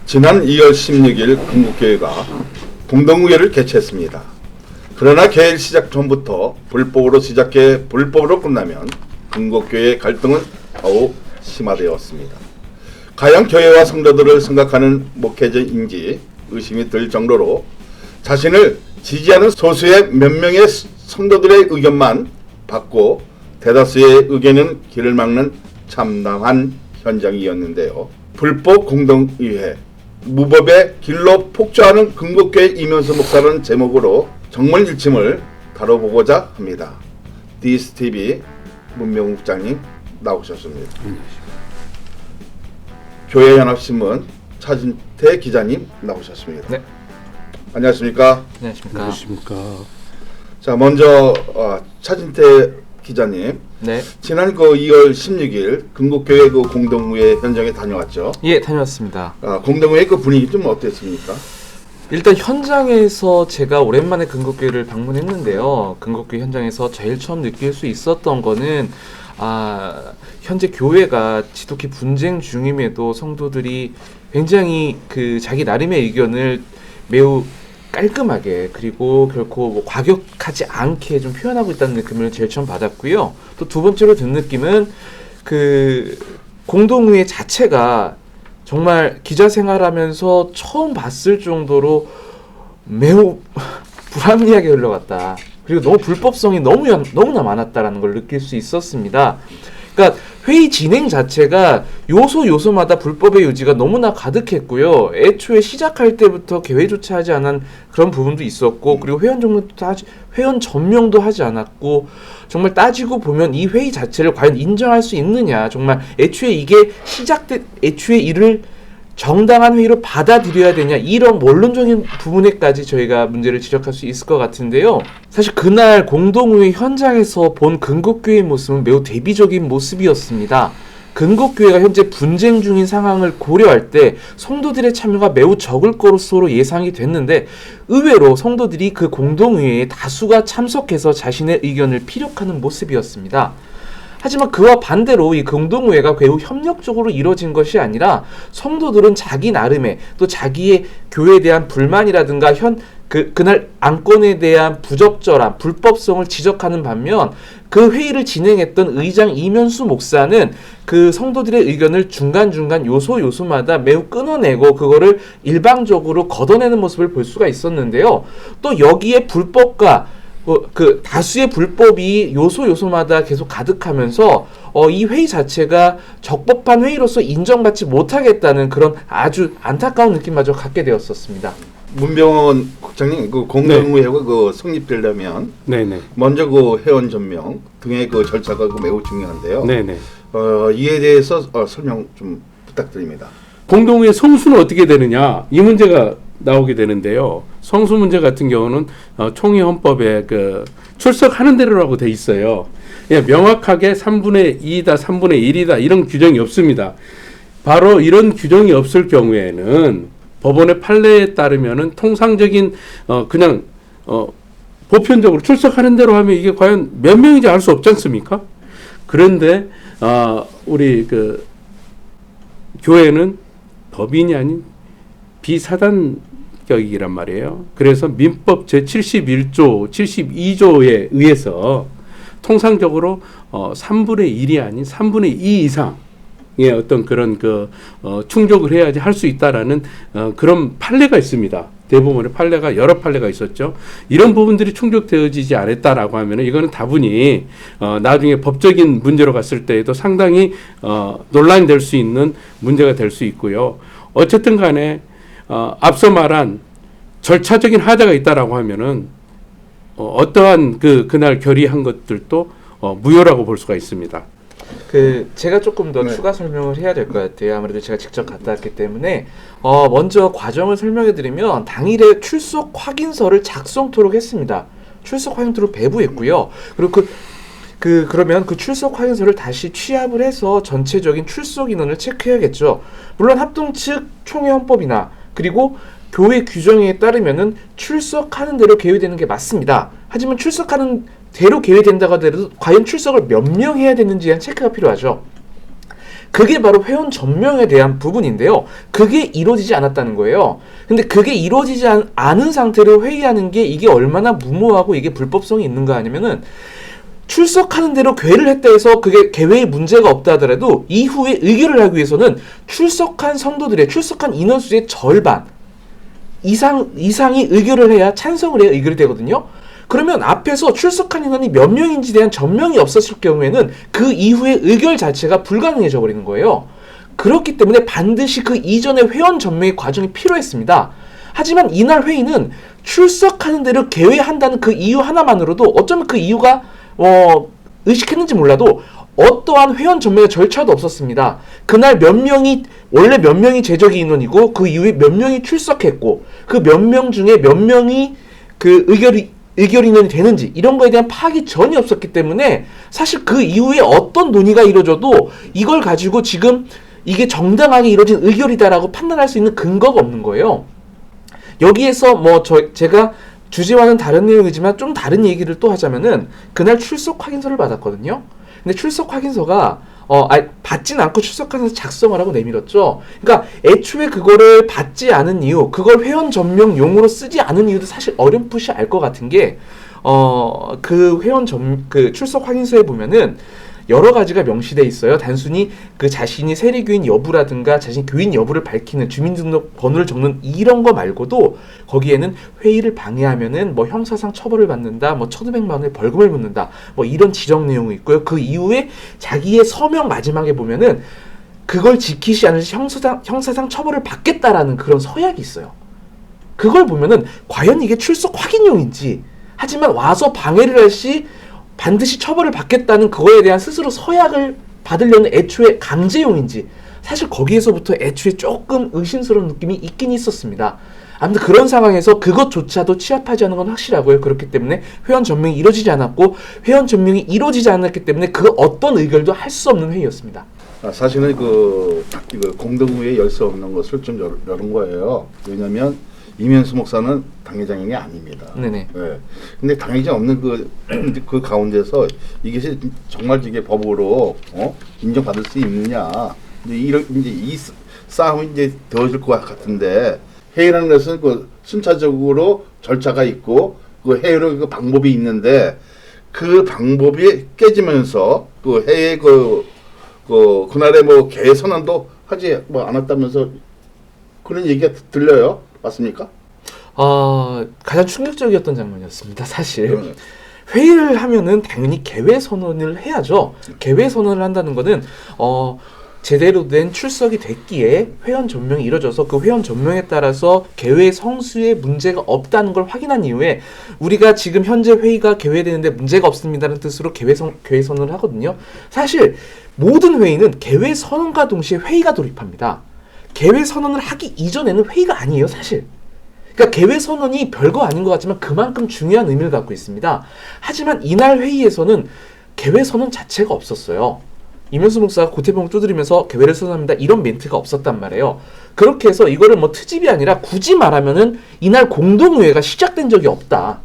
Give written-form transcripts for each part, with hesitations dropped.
지난 2월 16일 건국교회가 공동의회를 개최했습니다. 그러나 개회 시작 전부터 불법으로 시작해 불법으로 끝나면 건국교회의 갈등은 더욱 심화되었습니다. 과연 교회와 성도들을 생각하는 목회자인지 의심이 들 정도로 자신을 지지하는 소수의 몇 명의 성도들의 의견만 받고 대다수의 의견은 길을 막는 참담한 현장이었는데요. 불법 공동의회, 무법의 길로 폭주하는 건국교회 이면수 목사라는 제목으로 정문일침을 다뤄보고자 합니다. DSTV 문명훈 국장님 나오셨습니다. 교회연합신문 차진태 기자님 나오셨습니다. 네. 안녕하십니까? 안녕하십니까? 자, 먼저 차진태 기자님. 네. 지난 2월 16일 건국교회 공동의회 현장에 다녀왔죠? 예, 다녀왔습니다. 공동의회 분위기 좀 어땠습니까? 일단 현장에서 제가 오랜만에 건국교회를 방문했는데요. 건국교회 현장에서 제일 처음 느낄 수 있었던 거는 현재 교회가 지독히 분쟁 중임에도 성도들이 굉장히 자기 나름의 의견을 매우 깔끔하게 그리고 결코 과격하지 않게 좀 표현하고 있다는 느낌을 제일 처음 받았고요. 또 두 번째로 든 느낌은 공동의회 자체가 정말 기자 생활하면서 처음 봤을 정도로 매우 불합리하게 흘러갔다. 그리고 너무 불법성이 너무나 많았다라는 걸 느낄 수 있었습니다. 그러니까 회의 진행 자체가 요소마다 불법의 요지가 너무나 가득했고요. 애초에 시작할 때부터 계획조차 하지 않은 그런 부분도 있었고, 그리고 회원 전명도 하지 않았고, 정말 따지고 보면 이 회의 자체를 과연 인정할 수 있느냐, 정말 애초에 애초에 이를 정당한 회의로 받아들여야 되냐, 이런 원론적인 부분에까지 저희가 문제를 지적할 수 있을 것 같은데요. 사실 그날 공동의회 현장에서 본 건국교회의 모습은 매우 대비적인 모습이었습니다. 건국교회가 현재 분쟁 중인 상황을 고려할 때 성도들의 참여가 매우 적을 것으로 예상이 됐는데, 의외로 성도들이 그 공동의회에 다수가 참석해서 자신의 의견을 피력하는 모습이었습니다. 하지만 그와 반대로 이 공동의회가 매우 협력적으로 이루어진 것이 아니라 성도들은 자기 나름의 또 자기의 교회에 대한 불만이라든가 그날 안건에 대한 부적절한 불법성을 지적하는 반면, 그 회의를 진행했던 의장 이면수 목사는 그 성도들의 의견을 중간중간 요소마다 매우 끊어내고 그거를 일방적으로 걷어내는 모습을 볼 수가 있었는데요. 또 여기에 불법과 다수의 불법이 요소마다 계속 가득하면서 이 회의 자체가 적법한 회의로서 인정받지 못하겠다는 그런 아주 안타까운 느낌마저 갖게 되었었습니다. 문병훈 국장님, 공동의회가 성립되려면 먼저 회원 전명 등의 절차가 매우 중요한데요. 이에 대해서 설명 좀 부탁드립니다. 공동의회 성수는 어떻게 되느냐, 이 문제가 나오게 되는데요. 성수 문제 같은 경우는 총회 헌법에 출석하는 대로라고 돼 있어요. 명확하게 3분의 2이다, 3분의 1이다 이런 규정이 없습니다. 바로 이런 규정이 없을 경우에는 법원의 판례에 따르면은 통상적인 보편적으로 출석하는 대로 하면 이게 과연 몇 명인지 알 수 없지 않습니까? 그런데 우리 교회는 법인이 아닌 비사단격이란 말이에요. 그래서 민법 제71조, 72조에 의해서 통상적으로 3분의 1이 아닌 3분의 2 이상의 어떤 그런 충족을 해야지 할 수 있다라는 그런 판례가 있습니다. 대부분의 판례가 여러 판례가 있었죠. 이런 부분들이 충족되어지지 않았다라고 하면 이거는 다분히 나중에 법적인 문제로 갔을 때에도 상당히 논란이 될 수 있는 문제가 될 수 있고요. 어쨌든 간에 앞서 말한 절차적인 하자가 있다라고 하면은 어떠한 그날 결의한 것들도 무효라고 볼 수가 있습니다. 제가 조금 더 추가 설명을 해야 될 것 같아요. 아무래도 제가 직접 갔다 왔기 때문에 먼저 과정을 설명해 드리면, 당일에 출석 확인서를 작성토록 했습니다. 출석 확인서를 배부했고요. 그리고 그러면 그 출석 확인서를 다시 취합을 해서 전체적인 출석 인원을 체크해야겠죠. 물론 합동 측 총회 헌법이나 그리고 교회 규정에 따르면은 출석하는 대로 계획되는 게 맞습니다. 하지만 출석하는 대로 계획된다고 하더라도 과연 출석을 몇 명 해야 되는지에 대한 체크가 필요하죠. 그게 바로 회원 전명에 대한 부분인데요. 그게 이루어지지 않았다는 거예요. 근데 그게 이루어지지 않은 상태로 회의하는 게 이게 얼마나 무모하고 이게 불법성이 있는가 하냐면은 출석하는 대로 괴를 했다 해서 그게 개회에 문제가 없다 하더라도 이후에 의결을 하기 위해서는 출석한 성도들의 출석한 인원수의 절반 이상이 의결을 해야 찬성을 해야 의결이 되거든요. 그러면 앞에서 출석한 인원이 몇 명인지에 대한 전명이 없었을 경우에는 그 이후의 의결 자체가 불가능해져 버리는 거예요. 그렇기 때문에 반드시 그 이전의 회원 전명의 과정이 필요했습니다. 하지만 이날 회의는 출석하는 대로 개회한다는 그 이유 하나만으로도 어쩌면 그 이유가 의식했는지 몰라도 어떠한 회원 전명의 절차도 없었습니다. 그날 원래 몇 명이 제적인 인원이고 그 이후에 몇 명이 출석했고 그 몇 명 중에 몇 명이 그 의결 인원이 되는지 이런 거에 대한 파악이 전혀 없었기 때문에 사실 그 이후에 어떤 논의가 이루어져도 이걸 가지고 지금 이게 정당하게 이루어진 의결이다라고 판단할 수 있는 근거가 없는 거예요. 여기에서 제가 주제와는 다른 내용이지만 좀 다른 얘기를 또 하자면은 그날 출석 확인서를 받았거든요. 근데 출석 확인서가 받진 않고 출석하면서 작성을 하고 내밀었죠. 그러니까 애초에 그거를 받지 않은 이유, 그걸 회원 전명용으로 쓰지 않은 이유도 사실 어렴풋이 알 것 같은 게 그 출석 확인서에 보면은 여러 가지가 명시돼 있어요. 단순히 그 자신이 세리교인 여부라든가 자신 교인 여부를 밝히는 주민등록 번호를 적는 이런 거 말고도 거기에는 회의를 방해하면은 형사상 처벌을 받는다, 1,500만 원의 벌금을 묻는다, 이런 지정 내용이 있고요. 그 이후에 자기의 서명 마지막에 보면은 그걸 지키지 않을 시 형사상 처벌을 받겠다라는 그런 서약이 있어요. 그걸 보면은 과연 이게 출석 확인용인지, 하지만 와서 방해를 할 시 반드시 처벌을 받겠다는 그거에 대한 스스로 서약을 받으려는 애초에 강제용인지 사실 거기에서부터 애초에 조금 의심스러운 느낌이 있긴 있었습니다. 아무튼 그런 상황에서 그것조차도 취합하지 않은 건 확실하고요. 그렇기 때문에 회원 전명이 이루어지지 않았고 회원 전명이 이루어지지 않았기 때문에 그 어떤 의결도 할 수 없는 회의였습니다. 사실은 이거 공동회의에 열 수 없는 것을 좀 열은 거예요. 왜냐하면 이면수 목사는 당회장이 아닙니다. 네네. 네. 근데 당회장 없는 그 가운데서 이게 정말 이게 법으로 인정받을 수 있느냐. 이제 이 싸움이 이제 더워질 것 같은데 회의라는 것은 순차적으로 절차가 있고 그 회의로 그 방법이 있는데 그 방법이 깨지면서 그 회의 그날에 개회 선언도 하지 않았다면서 그런 얘기가 들려요. 맞습니까? 가장 충격적이었던 장면이었습니다. 사실 회의를 하면은 당연히 개회 선언을 해야죠. 개회 선언을 한다는 거는 제대로 된 출석이 됐기에 회원 전명이 이루어져서 그 회원 전명에 따라서 개회 성수에 문제가 없다는 걸 확인한 이후에 우리가 지금 현재 회의가 개회되는데 문제가 없습니다라는 뜻으로 개회 선언을 하거든요. 사실 모든 회의는 개회 선언과 동시에 회의가 돌입합니다. 개회 선언을 하기 이전에는 회의가 아니에요, 사실. 그러니까 개회 선언이 별거 아닌 것 같지만 그만큼 중요한 의미를 갖고 있습니다. 하지만 이날 회의에서는 개회 선언 자체가 없었어요. 이면수 목사가 고태봉을 두드리면서 개회를 선언합니다. 이런 멘트가 없었단 말이에요. 그렇게 해서 이거를 트집이 아니라 굳이 말하면은 이날 공동의회가 시작된 적이 없다.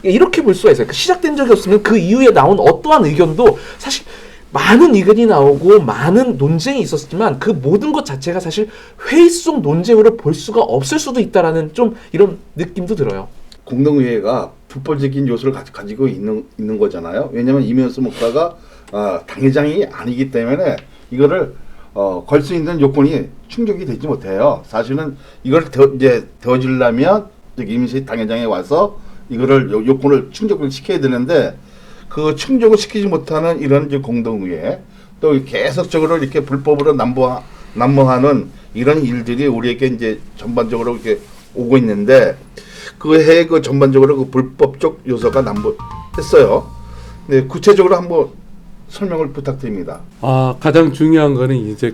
이렇게 볼 수가 있어요. 시작된 적이 없으면 그 이후에 나온 어떠한 의견도 사실 많은 의견이 나오고 많은 논쟁이 있었지만 그 모든 것 자체가 사실 회의 속 논쟁으로 볼 수가 없을 수도 있다라는 좀 이런 느낌도 들어요. 공동회의가 불법적인 요소를 가지고 있는 거잖아요. 왜냐하면 이면수 목사가 당회장이 아니기 때문에 이거를 걸 수 있는 요건이 충족이 되지 못해요. 사실은 이걸 되어지려면 이면수 당회장에 와서 이거를 요건을 충족을 시켜야 되는데 그 충족을 시키지 못하는 이런 공동의회 또 계속적으로 이렇게 불법으로 난무하는 이런 일들이 우리에게 이제 전반적으로 이렇게 오고 있는데 그 해에 전반적으로 그 불법적 요소가 난무했어요. 네, 구체적으로 한번 설명을 부탁드립니다. 가장 중요한 거는 이제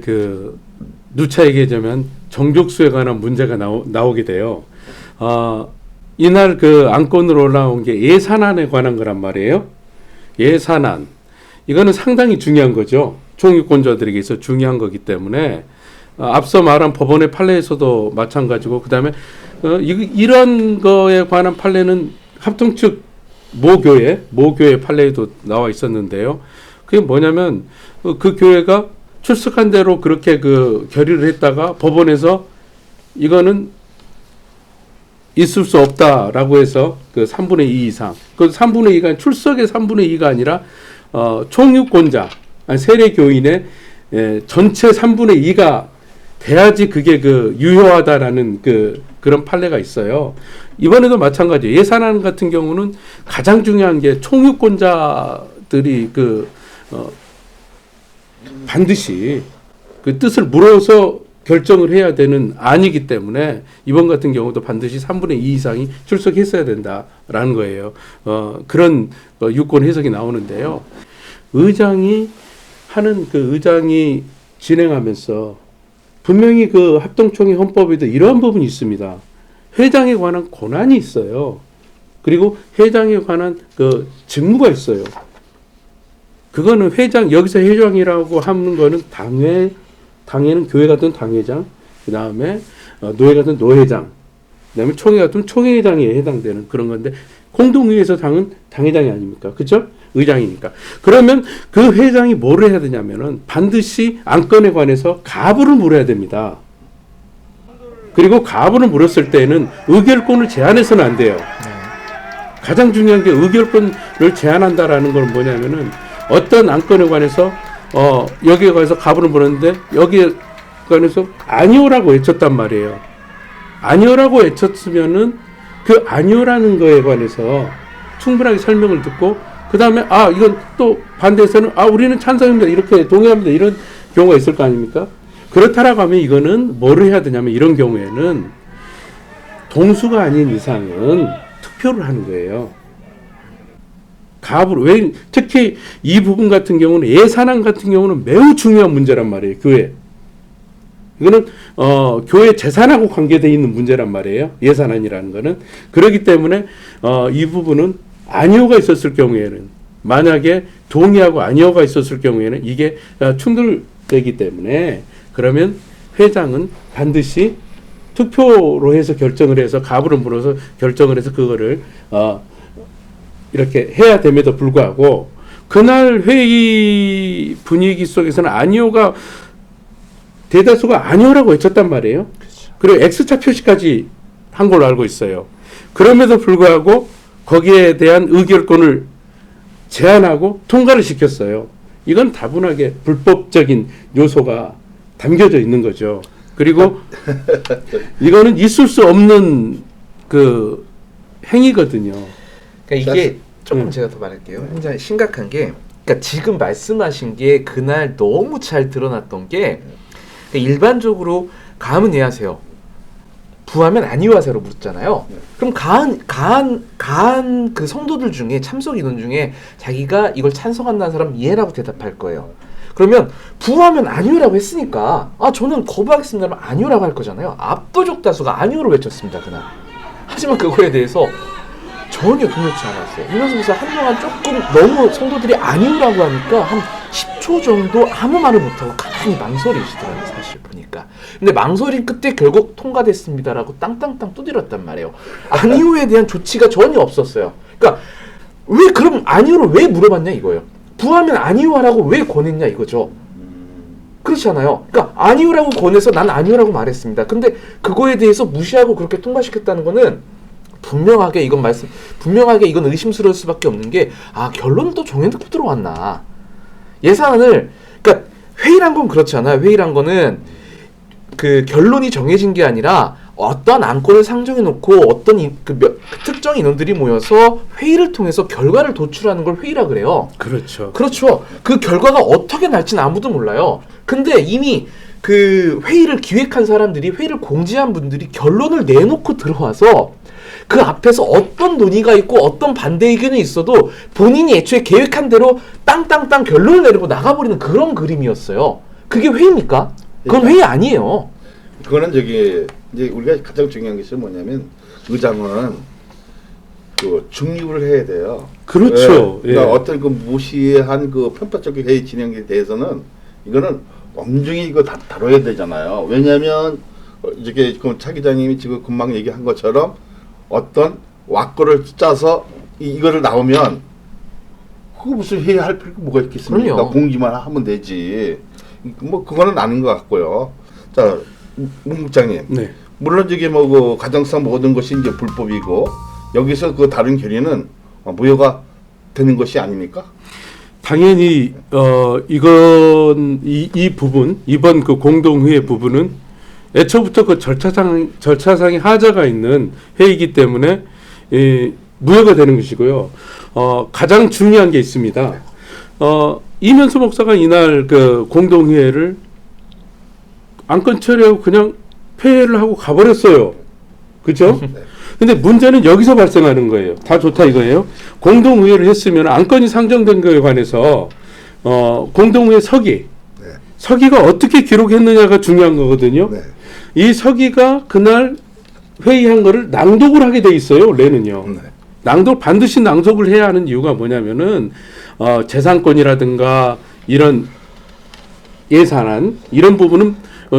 누차 얘기하자면 정족수에 관한 문제가 나오게 돼요. 이날 안건으로 올라온 게 예산안에 관한 거란 말이에요. 예산안. 이거는 상당히 중요한 거죠. 총유권자들에게 있어 중요한 거기 때문에 앞서 말한 법원의 판례에서도 마찬가지고 그다음에 이런 거에 관한 판례는 합동 측 모교회 판례에도 나와 있었는데요. 그게 뭐냐면 그 교회가 출석한 대로 그렇게 그 결의를 했다가 법원에서 이거는 있을 수 없다라고 해서 그 3분의 2 이상, 그 3분의 2가 출석의 3분의 2가 아니라 총유권자, 세례 교인의 전체 3분의 2가 돼야지 그게 그 유효하다라는 그런 판례가 있어요. 이번에도 마찬가지예요. 예산안 같은 경우는 가장 중요한 게 총유권자들이 반드시 그 뜻을 물어서 결정을 해야 되는 안이기 때문에 이번 같은 경우도 반드시 3분의 2 이상이 출석했어야 된다라는 거예요. 그런 유권 해석이 나오는데요. 의장이 진행하면서 분명히 그 합동총회 헌법에도 이러한 부분이 있습니다. 회장에 관한 권한이 있어요. 그리고 회장에 관한 그 직무가 있어요. 그거는 여기서 회장이라고 하는 거는 당회는 교회 같은 당회장, 그 다음에 노회 같은 노회장, 그 다음에 총회 같은 총회장에 해당되는 그런 건데, 공동의회에서 당은 당회장이 아닙니까? 그죠? 의장이니까. 그러면 그 회장이 뭐를 해야 되냐면은 반드시 안건에 관해서 가부를 물어야 됩니다. 그리고 가부를 물었을 때는 의결권을 제한해서는 안 돼요. 가장 중요한 게 의결권을 제한한다라는 건 뭐냐면은 어떤 안건에 관해서 여기에 관해서 가부를 물었는데 여기에 관해서 아니오라고 외쳤단 말이에요. 아니오라고 외쳤으면은 그 아니오라는 거에 관해서 충분하게 설명을 듣고 그 다음에 이건 또 반대해서는 우리는 찬성입니다. 이렇게 동의합니다. 이런 경우가 있을 거 아닙니까? 그렇다라고 하면 이거는 뭐를 해야 되냐면 이런 경우에는 동수가 아닌 이상은 투표를 하는 거예요. 왜 특히 이 부분 같은 경우는 예산안 같은 경우는 매우 중요한 문제란 말이에요. 교회. 이거는 교회 재산하고 관계되어 있는 문제란 말이에요. 예산안이라는 거는. 그렇기 때문에 이 부분은 아니오가 있었을 경우에는, 만약에 동의하고 아니오가 있었을 경우에는 이게 충돌되기 때문에, 그러면 회장은 반드시 투표로 해서 결정을 해서 가부를 물어서 결정을 해서 그거를 이렇게 해야 됨에도 불구하고 그날 회의 분위기 속에서는 아니오가 대다수가 아니오라고 외쳤단 말이에요. 그렇죠. 그리고 X자 표시까지 한 걸로 알고 있어요. 그럼에도 불구하고 거기에 대한 의결권을 제한하고 통과를 시켰어요. 이건 다분하게 불법적인 요소가 담겨져 있는 거죠. 그리고 이거는 있을 수 없는 그 행위거든요. 그러니까 이게 조금 제가 더 말할게요. 굉장히 심각한 게, 그러니까 지금 말씀하신 게 그날 너무 잘 드러났던 게, 그러니까 일반적으로 가함은 예하세요. 부하면 아니오하세요로 묻잖아요. 그럼 가한 그 성도들 중에, 참석 인원 중에 자기가 이걸 찬성한다는 사람 예라고 대답할 거예요. 그러면 부하면 아니오라고 했으니까 저는 거부하겠습니다 하면 아니오라고 할 거잖아요. 압도적 다수가 아니오로 외쳤습니다 그날. 하지만 그거에 대해서 전혀 동요치 않았어요. 이러면서 한동안 조금 너무 성도들이 아니오라고 하니까 한 10초 정도 아무 말을 못하고 가만히 망설이시더라고요, 사실 보니까. 근데 망설인 끝에 결국 통과됐습니다라고 땅땅땅 두드렸단 말이에요. 아니오에 대한 조치가 전혀 없었어요. 그러니까 왜 그럼 아니오를 왜 물어봤냐 이거예요. 부하면 아니오하라고 왜 권했냐 이거죠. 그렇잖아요. 그러니까 아니오라고 권해서 난 아니오라고 말했습니다. 근데 그거에 대해서 무시하고 그렇게 통과시켰다는 거는 분명하게 이건 의심스러울 수밖에 없는 게 결론은 또 정해놓고 들어왔나. 예산안을, 그러니까 회의란 건 그렇지 않아요. 회의란 거는 그 결론이 정해진 게 아니라 어떤 안건을 상정해 놓고 어떤 특정 인원들이 모여서 회의를 통해서 결과를 도출하는 걸 회의라 그래요. 그렇죠. 그렇죠. 그 결과가 어떻게 날지는 아무도 몰라요. 근데 이미 그 회의를 기획한 사람들이, 회의를 공지한 분들이 결론을 내놓고 들어와서 그 앞에서 어떤 논의가 있고 어떤 반대 의견이 있어도 본인이 애초에 계획한 대로 땅땅땅 결론을 내리고 나가버리는 그런 그림이었어요. 그게 회의입니까? 그건 회의 아니에요. 그거는 이제 우리가 가장 중요한 것이 뭐냐면 의장은 그 중립을 해야 돼요. 그렇죠. 예. 그러니까 어떤 그 무시한 그 편파적인 회의 진행에 대해서는 이거는 엄중히 이거 다뤄야 되잖아요. 왜냐하면 이게 차 기자님이 지금 금방 얘기한 것처럼 어떤 왁구를 짜서 이거를 나오면 그거 무슨 회의할 필요가 뭐가 있겠습니까? 그럼요. 공지만 하면 되지. 뭐 그거는 아닌 것 같고요. 자, 문 국장님. 네. 물론 저게 뭐 그 가정상 모든 것이 이제 불법이고 여기서 그 다른 결의는 무효가 되는 것이 아닙니까? 당연히 이건 이 부분 이번 그 공동회의 부분은 애초부터 그 절차상의 하자가 있는 회의이기 때문에 무효가 되는 것이고요. 가장 중요한 게 있습니다. 이면수 목사가 이날 그 공동회의를 안건 처리하고 그냥 폐회를 하고 가버렸어요. 그죠? 근데 문제는 여기서 발생하는 거예요. 다 좋다 이거예요. 공동의회를 했으면 안건이 상정된 거에 관해서 공동의회 서기, 네. 서기가 어떻게 기록했느냐가 중요한 거거든요. 네. 이 서기가 그날 회의한 거를 낭독을 하게 돼 있어요. 원래는요. 네. 반드시 낭독을 해야 하는 이유가 뭐냐면은 재산권이라든가 이런 예산안 이런 부분은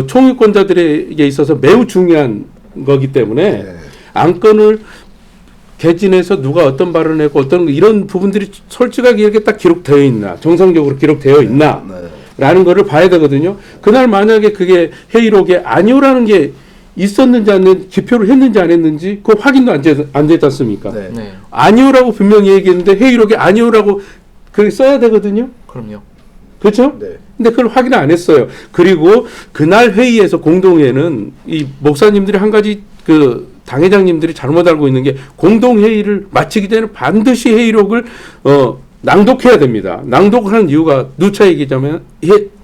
총유권자들에게 있어서 매우 중요한 거기 때문에 네. 안건을 개진해서 누가 어떤 발언을 했고 어떤 이런 부분들이 솔직하게 이렇게 딱 기록되어 있나 정상적으로 기록되어 있나 네. 라는 거를 봐야 되거든요. 그날 만약에 그게 회의록에 아니오라는 게 있었는지 기표를 했는지 안 했는지 그 확인도 안 됐지 않습니까? 네. 네, 아니오라고 분명히 얘기했는데 회의록에 아니오라고 그렇게 써야 되거든요. 그럼요. 그렇죠? 네. 근데 그걸 확인 안 했어요. 그리고 그날 회의에서 공동회의는 이 목사님들이 한 가지 그 당회장님들이 잘못 알고 있는 게 공동회의를 마치기 전에 반드시 회의록을 낭독해야 됩니다. 낭독을 하는 이유가 누차 얘기하자면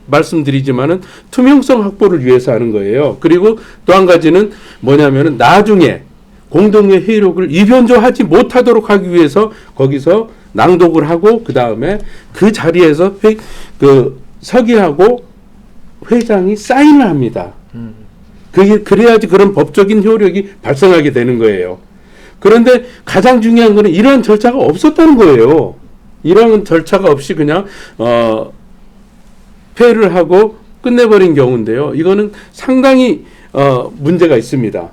말씀드리지만은 투명성 확보를 위해서 하는 거예요. 그리고 또 한 가지는 뭐냐면은 나중에 공동회 회의록을 이변조하지 못하도록 하기 위해서 거기서 낭독을 하고 그 다음에 그 자리에서 서기하고 회장이 사인을 합니다. 그래야지 그런 법적인 효력이 발생하게 되는 거예요. 그런데 가장 중요한 거는 이러한 절차가 없었다는 거예요. 이러한 절차가 없이 그냥 폐회를 하고 끝내버린 경우인데요. 이거는 상당히 문제가 있습니다.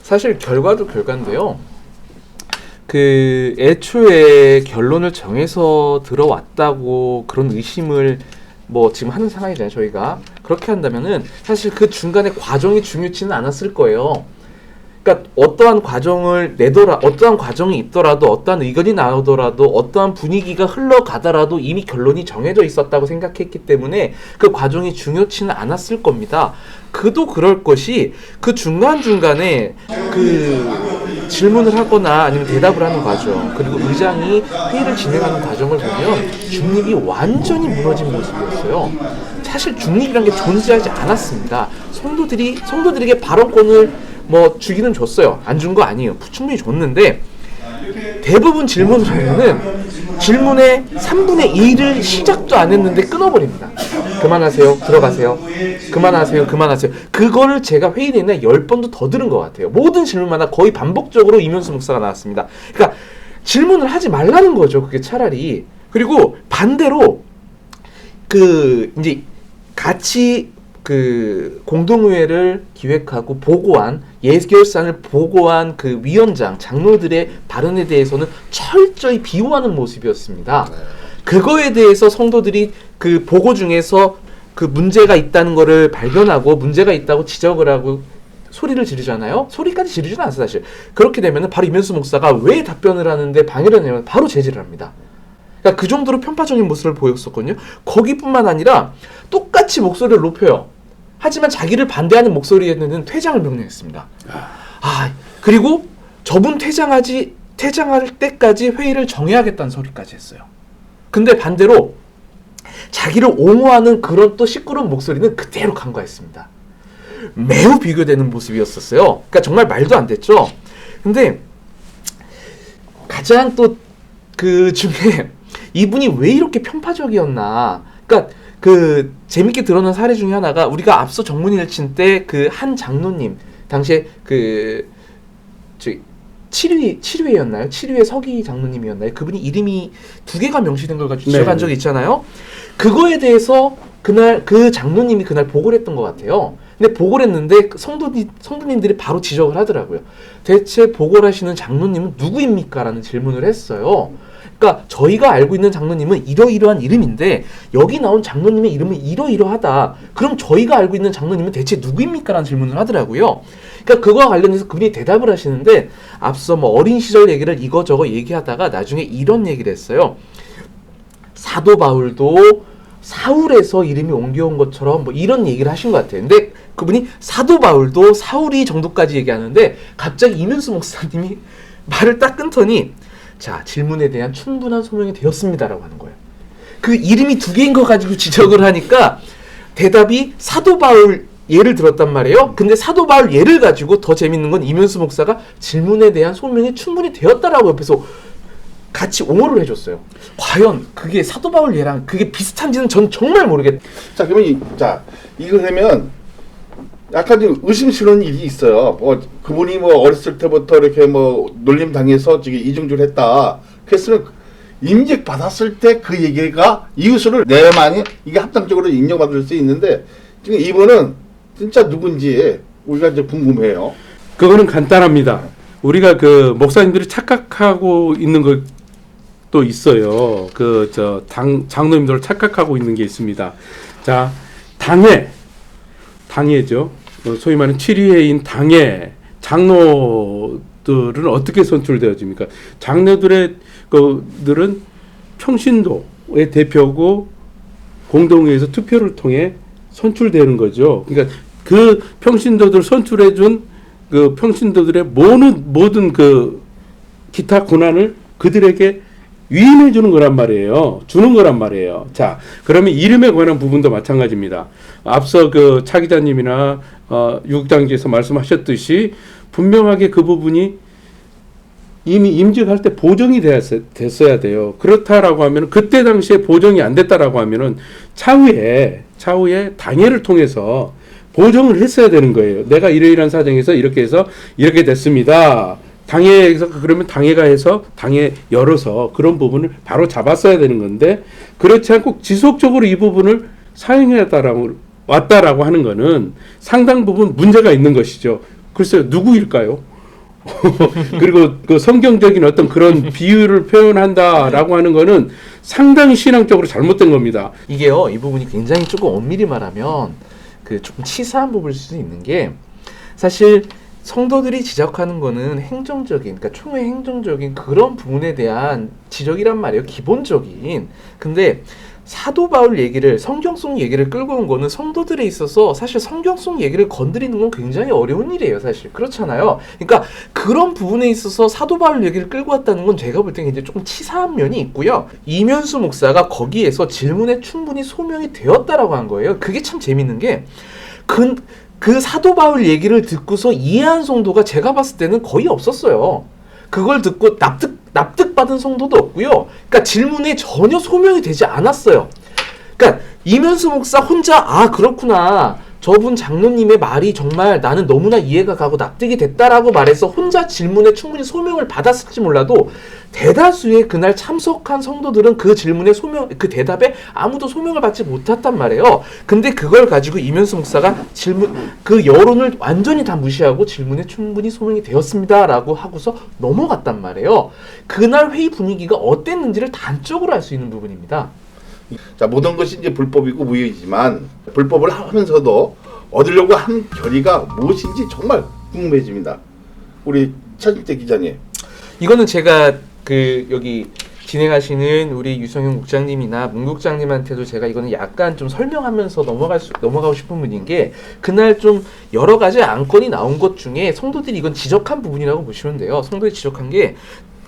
사실 결과도 결과인데요. 그 애초에 결론을 정해서 들어왔다고 그런 의심을 뭐 지금 하는 상황이잖아요. 저희가 그렇게 한다면은 사실 그 중간에 과정이 중요치는 않았을 거예요. 그러니까 어떠한 과정을 어떠한 과정이 있더라도 어떠한 의견이 나오더라도 어떠한 분위기가 흘러가더라도 이미 결론이 정해져 있었다고 생각했기 때문에 그 과정이 중요치는 않았을 겁니다. 그도 그럴 것이 그 중간중간에 그 질문을 하거나 아니면 대답을 하는 과정 그리고 의장이 회의를 진행하는 과정을 보면 중립이 완전히 무너진 모습이었어요. 사실 중립이란 게 존재하지 않았습니다. 성도들에게 발언권을 뭐 주기는 줬어요. 안 준 거 아니에요. 충분히 줬는데 대부분 질문을 하면은 질문의 3분의 1을 시작도 안 했는데 끊어버립니다. 그만하세요. 들어가세요. 그만하세요. 그만하세요. 그거를 제가 회의 내내 10번도 더 들은 것 같아요. 모든 질문마다 거의 반복적으로 이면수 목사가 나왔습니다. 그러니까 질문을 하지 말라는 거죠. 그게 차라리. 그리고 반대로 이제 같이 공동의회를 기획하고 보고한 예결산을 보고한 그 위원장 장로들의 발언에 대해서는 철저히 비호하는 모습이었습니다. 그거에 대해서 성도들이 그 보고 중에서 그 문제가 있다는 거를 발견하고 문제가 있다고 지적을 하고 소리를 지르잖아요. 소리까지 지르지는 않았어요, 사실. 그렇게 되면은 바로 이면수 목사가 왜 답변을 하는데 방해를 하냐면 바로 제지를 합니다. 그러니까 그 정도로 편파적인 모습을 보였었거든요. 거기뿐만 아니라 똑같이 목소리를 높여요. 하지만 자기를 반대하는 목소리에는 퇴장을 명령했습니다. 그리고 저분 퇴장할 때까지 회의를 정해야겠다는 소리까지 했어요. 근데 반대로 자기를 옹호하는 그런 또 시끄러운 목소리는 그대로 간과했습니다. 매우 비교되는 모습이었었어요. 그러니까 정말 말도 안 됐죠. 근데 가장 또 그 중에 이분이 왜 이렇게 편파적이었나. 그러니까 재밌게 드러난 사례 중에 하나가 우리가 앞서 정문일친 때 그 한 장로님 당시에 7위였나요? 7위의 서기 장로님이었나요? 그분이 이름이 두 개가 명시된 걸 가지고 지적한 네. 적이 있잖아요. 그거에 대해서 그날 그 장로님이 그날 보고를 했던 것 같아요. 근데 보고를 했는데 성도님들이 바로 지적을 하더라고요. 대체 보고를 하시는 장로님은 누구입니까? 라는 질문을 했어요. 그러니까 저희가 알고 있는 장로님은 이러이러한 이름인데 여기 나온 장로님의 이름은 이러이러하다. 그럼 저희가 알고 있는 장로님은 대체 누구입니까? 라는 질문을 하더라고요. 그러니까 그거와 관련해서 그분이 대답을 하시는데 앞서 뭐 어린 시절 얘기를 이거저거 얘기하다가 나중에 이런 얘기를 했어요. 사도 바울도 사울에서 이름이 옮겨온 것처럼 뭐 이런 얘기를 하신 것 같아요. 근데 그분이 사도 바울도 사울이 정도까지 얘기하는데 갑자기 이면수 목사님이 말을 딱 끊더니 자, 질문에 대한 충분한 소명이 되었습니다라고 하는 거예요. 그 이름이 두 개인 거 가지고 지적을 하니까 대답이 사도 바울 예를 들었단 말이에요. 근데 사도 바울 예를 가지고 더 재밌는 건 이면수 목사가 질문에 대한 소명이 충분히 되었다라고 옆에서 같이 옹호를 해줬어요. 과연 그게 사도 바울 예랑 그게 비슷한지는 전 정말 모르겠. 자, 그러면 이거 되면 약간 좀 의심스러운 일이 있어요. 뭐 그분이 뭐 어렸을 때부터 이렇게 뭐 놀림 당해서 지금 이중주를 했다. 그랬으면 임직 받았을 때 그 얘기가 이유수를 내만이 이게 합당적으로 인정받을 수 있는데 지금 이분은 진짜 누군지 우리가 이제 궁금해요. 그거는 간단합니다. 우리가 그 목사님들이 착각하고 있는 것도 있어요. 그 장로님들 착각하고 있는 게 있습니다. 자, 당회죠. 소위 말하는 7위회인 당회 장로들은 어떻게 선출되어집니까? 장로들의 그들은 평신도의 대표고 공동회에서 투표를 통해 선출되는 거죠. 그러니까 그 평신도들 선출해준 그 평신도들의 모든 그 기타 권한을 그들에게 위임해 주는 거란 말이에요. 주는 거란 말이에요. 자, 그러면 이름에 관한 부분도 마찬가지입니다. 앞서 그 차 기자님이나 유국장께서 말씀하셨듯이 분명하게 그 부분이 이미 임직할 때 보정이 됐어야 돼요. 그렇다라고 하면 그때 당시에 보정이 안 됐다라고 하면은 차후에 당회를 통해서 보정을 했어야 되는 거예요. 내가 이러이러한 사정에서 이렇게 해서 이렇게 됐습니다. 당회에서 그러면 당회가 해서 당회 열어서 그런 부분을 바로 잡았어야 되는 건데 그렇지 않고 지속적으로 이 부분을 사용해 왔다라고 하는 거는 상당 부분 문제가 있는 것이죠. 글쎄요, 누구일까요? 그리고 그 성경적인 어떤 그런 비유를 표현한다라고 하는 거는 상당히 신앙적으로 잘못된 겁니다. 이게요, 이 부분이 굉장히 조금 엄밀히 말하면 그 조금 치사한 부분일 수 있는 게 사실 성도들이 지적하는 거는 행정적인, 그러니까 총회 행정적인 그런 부분에 대한 지적이란 말이에요. 기본적인. 근데 사도 바울 얘기를, 성경 속 얘기를 끌고 온 거는 성도들에 있어서 사실 성경 속 얘기를 건드리는 건 굉장히 어려운 일이에요, 사실. 그렇잖아요. 그러니까 그런 부분에 있어서 사도 바울 얘기를 끌고 왔다는 건 제가 볼 때 굉장히 조금 치사한 면이 있고요. 이면수 목사가 거기에서 질문에 충분히 소명이 되었다라고 한 거예요. 그게 참 재밌는 게 그 사도 바울 얘기를 듣고서 이해한 성도가 제가 봤을 때는 거의 없었어요. 그걸 듣고 납득받은 성도도 없고요. 그러니까 질문에 전혀 소명이 되지 않았어요. 그러니까 이면수 목사 혼자 그렇구나. 저분 장로님의 말이 정말 나는 너무나 이해가 가고 납득이 됐다라고 말해서 혼자 질문에 충분히 소명을 받았을지 몰라도 대다수의 그날 참석한 성도들은 그 질문에 그 대답에 아무도 소명을 받지 못했단 말이에요. 근데 그걸 가지고 이면수 목사가 그 여론을 완전히 다 무시하고 질문에 충분히 소명이 되었습니다라고 하고서 넘어갔단 말이에요. 그날 회의 분위기가 어땠는지를 단적으로 알 수 있는 부분입니다. 자, 모든 것이 이제 불법이고 무효이지만 불법을 하면서도 얻으려고 한 결의가 무엇인지 정말 궁금해집니다. 우리 차진태 기자님. 이거는 제가 여기 진행하시는 우리 유성현 국장님이나 문 국장님한테도 제가 이거는 약간 좀 설명하면서 넘어가고 싶은 분인 게 그날 좀 여러 가지 안건이 나온 것 중에 성도들이 이건 지적한 부분이라고 보시면 돼요. 성도들이 지적한 게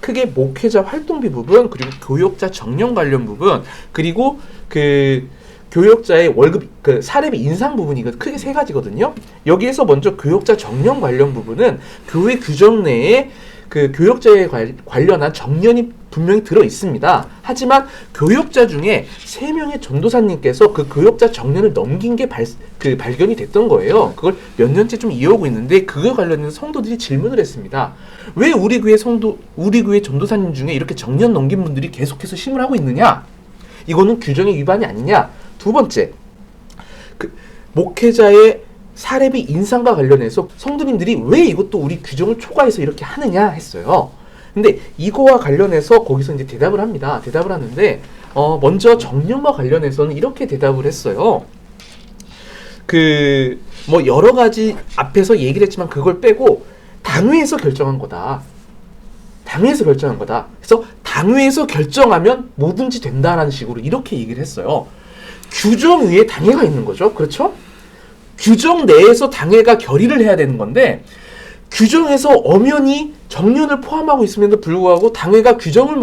크게 목회자 활동비 부분, 그리고 교역자 정년 관련 부분, 그리고 그 교역자의 월급, 그 사례비 인상 부분이 크게 세 가지거든요. 여기에서 먼저 교역자 정년 관련 부분은 교회 규정 내에 그 교역자에 관련한 정년이 분명히 들어 있습니다. 하지만 교역자 중에 3명의 전도사님께서 그 교역자 정년을 넘긴 게 발견이 됐던 거예요. 그걸 몇 년째 좀 이어오고 있는데 그거에 관련해서 성도들이 질문을 했습니다. 왜 우리 교회 전도사님 중에 이렇게 정년 넘긴 분들이 계속해서 심을 하고 있느냐? 이거는 규정의 위반이 아니냐? 두 번째, 목회자의 사례비 인상과 관련해서 성도님들이 왜 이것도 우리 규정을 초과해서 이렇게 하느냐 했어요. 근데 이거와 관련해서 거기서 이제 대답을 합니다. 대답을 하는데 먼저 정년과 관련해서는 이렇게 대답을 했어요. 뭐 여러 가지 앞에서 얘기를 했지만 그걸 빼고 당회에서 결정한 거다. 당회에서 결정한 거다. 그래서 당회에서 결정하면 뭐든지 된다라는 식으로 이렇게 얘기를 했어요. 규정 위에 당회가 있는 거죠. 그렇죠? 규정 내에서 당회가 결의를 해야 되는 건데 규정에서 엄연히 정년을 포함하고 있음에도 불구하고 당회가 규정을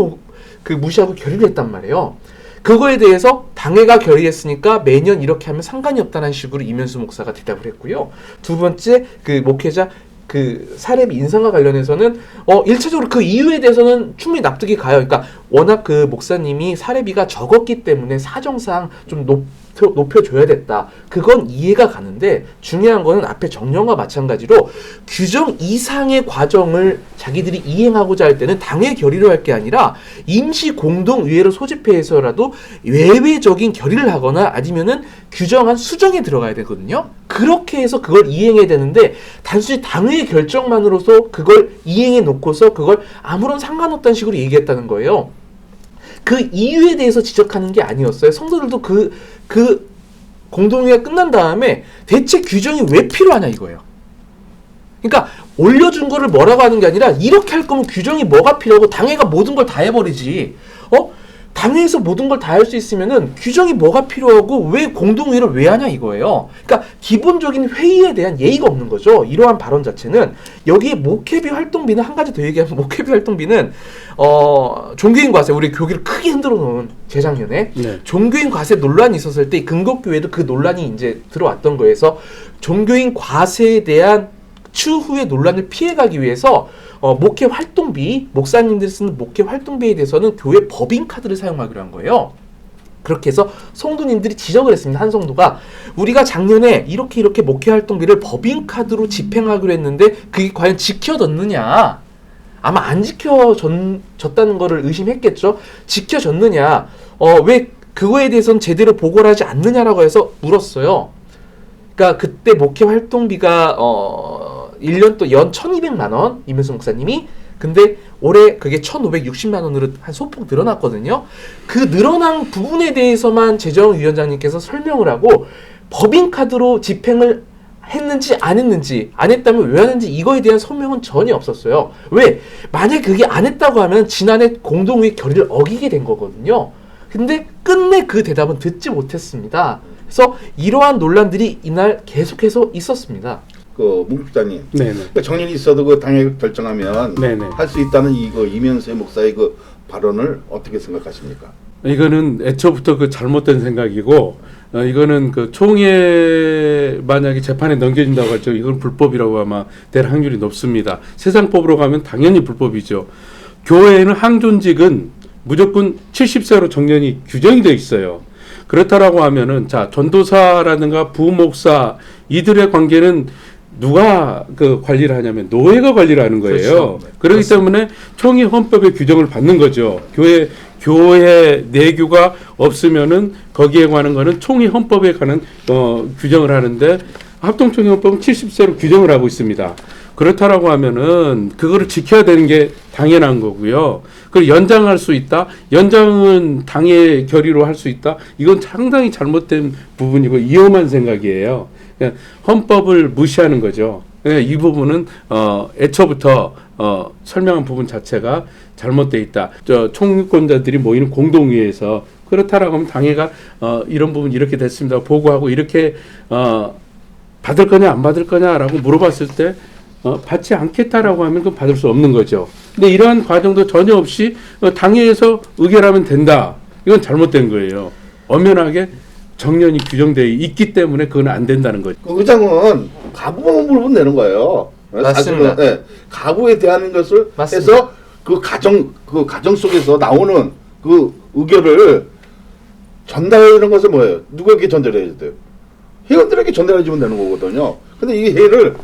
무시하고 결의를 했단 말이에요. 그거에 대해서 당회가 결의했으니까 매년 이렇게 하면 상관이 없다는 식으로 이면수 목사가 대답을 했고요. 두 번째, 목회자 사례비 인상과 관련해서는 1차적으로 그 이유에 대해서는 충분히 납득이 가요. 그러니까 워낙 그 목사님이 사례비가 적었기 때문에 사정상 좀 높여줘야 됐다. 그건 이해가 가는데 중요한 거는 앞에 정년과 마찬가지로 규정 이상의 과정을 자기들이 이행하고자 할 때는 당의 결의로 할 게 아니라 임시 공동의회로 소집해서라도 외외적인 결의를 하거나 아니면은 규정한 수정에 들어가야 되거든요. 그렇게 해서 그걸 이행해야 되는데 단순히 당의 결정만으로서 그걸 이행해 놓고서 그걸 아무런 상관없다는 식으로 얘기했다는 거예요. 그 이유에 대해서 지적하는 게 아니었어요. 성도들도 그 공동회의가 끝난 다음에 대체 규정이 왜 필요하냐 이거예요. 그러니까 올려준 거를 뭐라고 하는 게 아니라 이렇게 할 거면 규정이 뭐가 필요하고 당회가 모든 걸 다 해버리지. 당회에서 모든 걸 다 할 수 있으면은 규정이 뭐가 필요하고 왜 공동회의를 왜 하냐 이거예요. 그러니까 기본적인 회의에 대한 예의가 없는 거죠. 이러한 발언 자체는. 여기에 목회비 활동비는 한 가지 더 얘기하면 목회비 활동비는 종교인 과세, 우리 교회를 크게 흔들어 놓은 재작년에 네. 종교인 과세 논란이 있었을 때 근곡교회도 그 논란이 이제 들어왔던 거에서 종교인 과세에 대한 추후의 논란을 피해가기 위해서 목회 활동비, 목사님들이 쓰는 목회 활동비에 대해서는 교회 법인카드를 사용하기로 한 거예요. 그렇게 해서 성도님들이 지적을 했습니다. 한 성도가 우리가 작년에 이렇게 목회 활동비를 법인카드로 집행하기로 했는데 그게 과연 지켜졌느냐. 아마 안 지켜졌다는 거를 의심했겠죠. 지켜졌느냐. 왜 그거에 대해서는 제대로 보고를 하지 않느냐라고 해서 물었어요. 그러니까 그때 목회 활동비가 1년 또 연 1,200만 원 이면수 목사님이, 근데 올해 그게 1,560만 원으로 한 소폭 늘어났거든요. 그 늘어난 부분에 대해서만 재정위원장님께서 설명을 하고 법인카드로 집행을 했는지 안 했는지, 안 했다면 왜 하는지 이거에 대한 설명은 전혀 없었어요. 왜? 만약 그게 안 했다고 하면 지난해 공동회의 결의를 어기게 된 거거든요. 근데 끝내 그 대답은 듣지 못했습니다. 그래서 이러한 논란들이 이날 계속해서 있었습니다. 목사님, 네네. 그러니까 정년이 있어도 그 당회 결정하면 할 수 있다는 이면수의 목사의 그 발언을 어떻게 생각하십니까? 이거는 애초부터 그 잘못된 생각이고, 이거는 그 총회 만약에 재판에 넘겨진다고 할죠, 이건 불법이라고 아마 될 확률이 높습니다. 세상법으로 가면 당연히 불법이죠. 교회에는 항존직은 무조건 70세로 정년이 규정이 되어 있어요. 그렇다라고 하면은 자, 전도사라든가 부목사 이들의 관계는 누가 그 관리를 하냐면 노회가 관리를 하는 거예요. 그렇죠. 그렇기 그렇습니다. 때문에 총회 헌법의 규정을 받는 거죠. 교회 내규가 없으면은 거기에 관한 거는 총회 헌법에 관한 규정을 하는데 합동총회 헌법은 70세로 규정을 하고 있습니다. 그렇다라고 하면은 그거를 지켜야 되는 게 당연한 거고요. 그리고 연장할 수 있다. 연장은 당의 결의로 할 수 있다. 이건 상당히 잘못된 부분이고 위험한 생각이에요. 그냥 헌법을 무시하는 거죠. 이 부분은 애초부터 설명한 부분 자체가 잘못돼 있다. 총유권자들이 모이는 공동회의에서 그렇다라고 하면 당회가 이런 부분 이렇게 됐습니다. 보고하고 이렇게 받을 거냐 안 받을 거냐라고 물어봤을 때 받지 않겠다라고 하면 그건 받을 수 없는 거죠. 근데 이러한 과정도 전혀 없이 당회에서 의결하면 된다. 이건 잘못된 거예요. 엄연하게 정년이 규정되어 있기 때문에 그건 안 된다는 거죠. 그 의장은 가부만 물으면 되는 거예요. 맞습니다. 사실은, 가부에 대한 것을 맞습니다. 해서 그 가정 속에서 나오는 그 의견을 전달하는 것은 뭐예요? 누구에게 전달해야 돼요? 회원들에게 전달해주면 되는 거거든요. 근데 이 회의를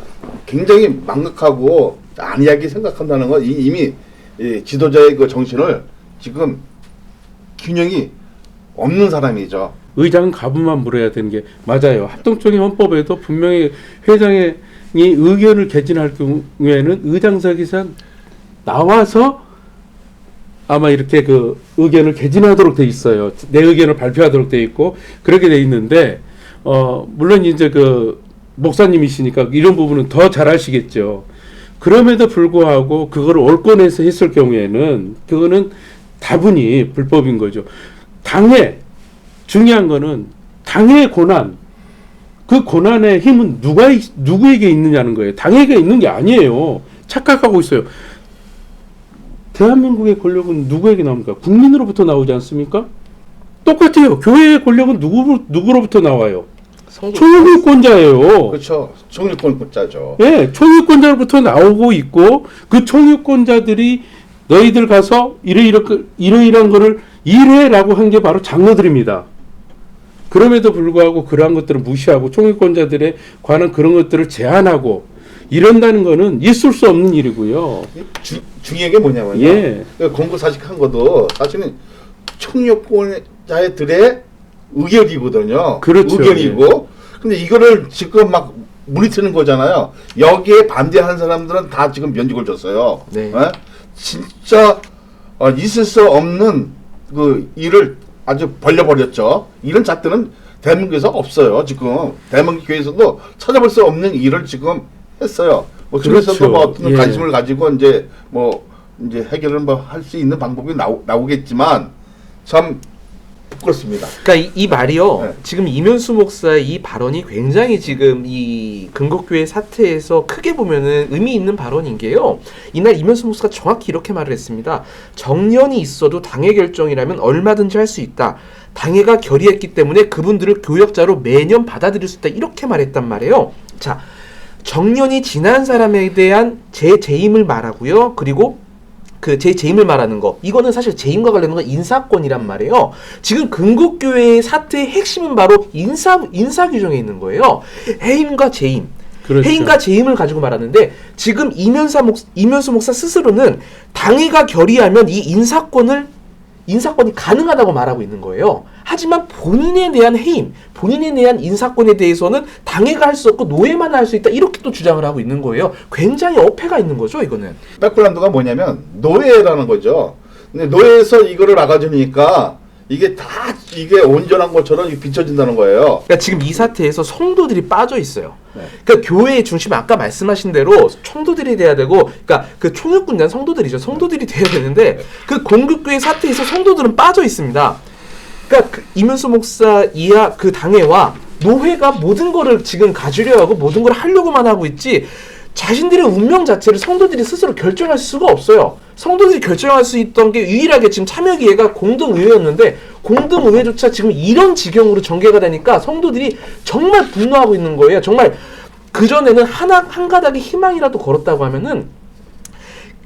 굉장히 망각하고 안이하게 생각한다는 건 이미 이 지도자의 그 정신을 지금 균형이 없는 사람이죠. 의장은 가부만 물어야 되는 게 맞아요. 합동총회 헌법에도 분명히 회장이 의견을 개진할 경우에는 의장석에서 나와서 아마 이렇게 그 의견을 개진하도록 돼 있어요. 내 의견을 발표하도록 돼 있고 그렇게 돼 있는데 물론 이제 그 목사님이시니까 이런 부분은 더 잘 아시겠죠. 그럼에도 불구하고 그걸 올권해서 했을 경우에는 그거는 다분히 불법인 거죠. 당의 중요한 거는 당의 고난, 그 고난의 힘은 누구에게 있느냐는 거예요. 당에게 있는 게 아니에요. 착각하고 있어요. 대한민국의 권력은 누구에게 나옵니까? 국민으로부터 나오지 않습니까? 똑같아요. 교회의 권력은 누구로부터 나와요? 총유권자예요. 그렇죠. 총유권자죠. 예, 총유권자로부터 나오고 있고 그 총유권자들이 너희들 가서 이러이러한 거를 일해라고 한 게 바로 장로들입니다. 그럼에도 불구하고 그러한 것들을 무시하고 총유권자들에 관한 그런 것들을 제한하고 이런다는 거는 있을 수 없는 일이고요. 중요한 게 뭐냐면요. 예. 공고사직한 것도 사실은 총유권자들의 의견이거든요. 그렇죠. 의견이고. 근데 이거를 지금 막 물리트는 거잖아요. 여기에 반대하는 사람들은 다 지금 면직을 줬어요. 네. 진짜 있을 수 없는 그 일을 아주 벌려버렸죠. 이런 잣들은 대한민국에서 없어요. 지금 대한민국 교회에서도 찾아볼 수 없는 일을 지금 했어요. 뭐 그래서도 그렇죠. 뭐 어떤 예. 관심을 가지고 이제 해결을 뭐 할 수 있는 방법이 나오겠지만 참 부끄럽습니다. 그러니까 이 말이요. 네. 지금 이면수 목사의 이 발언이 굉장히 지금 이 근곡교회 사태에서 크게 보면은 의미 있는 발언인 게요. 이날 이면수 목사가 정확히 이렇게 말을 했습니다. 정년이 있어도 당의 결정이라면 얼마든지 할 수 있다. 당회가 결의했기 때문에 그분들을 교역자로 매년 받아들일 수 있다. 이렇게 말했단 말이에요. 자, 정년이 지난 사람에 대한 재임을 말하고요. 그리고 그 재임을 말하는 거, 이거는 사실 재임과 관련된 건 인사권이란 말이에요. 지금 근곡교회의 사태의 핵심은 바로 인사 규정에 있는 거예요. 해임과 재임. 그렇죠. 해임과 재임을 가지고 말하는데 지금 이면수 목사 스스로는 당회가 결의하면 이 인사권이 가능하다고 말하고 있는 거예요. 하지만 본인에 대한 해임, 본인에 대한 인사권에 대해서는 당회가 할 수 없고 노예만 할 수 있다. 이렇게 또 주장을 하고 있는 거예요. 굉장히 어폐가 있는 거죠, 이거는. 백플란드가 뭐냐면 노예라는 거죠. 근데 노예에서 이거를 막아주니까 이게 온전한 것처럼 비춰진다는 거예요. 그러니까 지금 이 사태에서 성도들이 빠져 있어요. 네. 그러니까 교회의 중심 아까 말씀하신 대로 성도들이 돼야 되고, 그러니까 그 총육군단 성도들이죠. 성도들이 돼야 되는데 그 공급교회 사태에서 성도들은 빠져 있습니다. 그러니까 그 이면수 목사 이하 그 당회와 노회가 모든 거를 지금 가지려 하고 모든 걸 하려고만 하고 있지 자신들의 운명 자체를 성도들이 스스로 결정할 수가 없어요. 성도들이 결정할 수 있던 게 유일하게 지금 참여기회가 공동의회였는데 공동의회조차 지금 이런 지경으로 전개가 되니까 성도들이 정말 분노하고 있는 거예요. 정말 그전에는 한 가닥의 희망이라도 걸었다고 하면은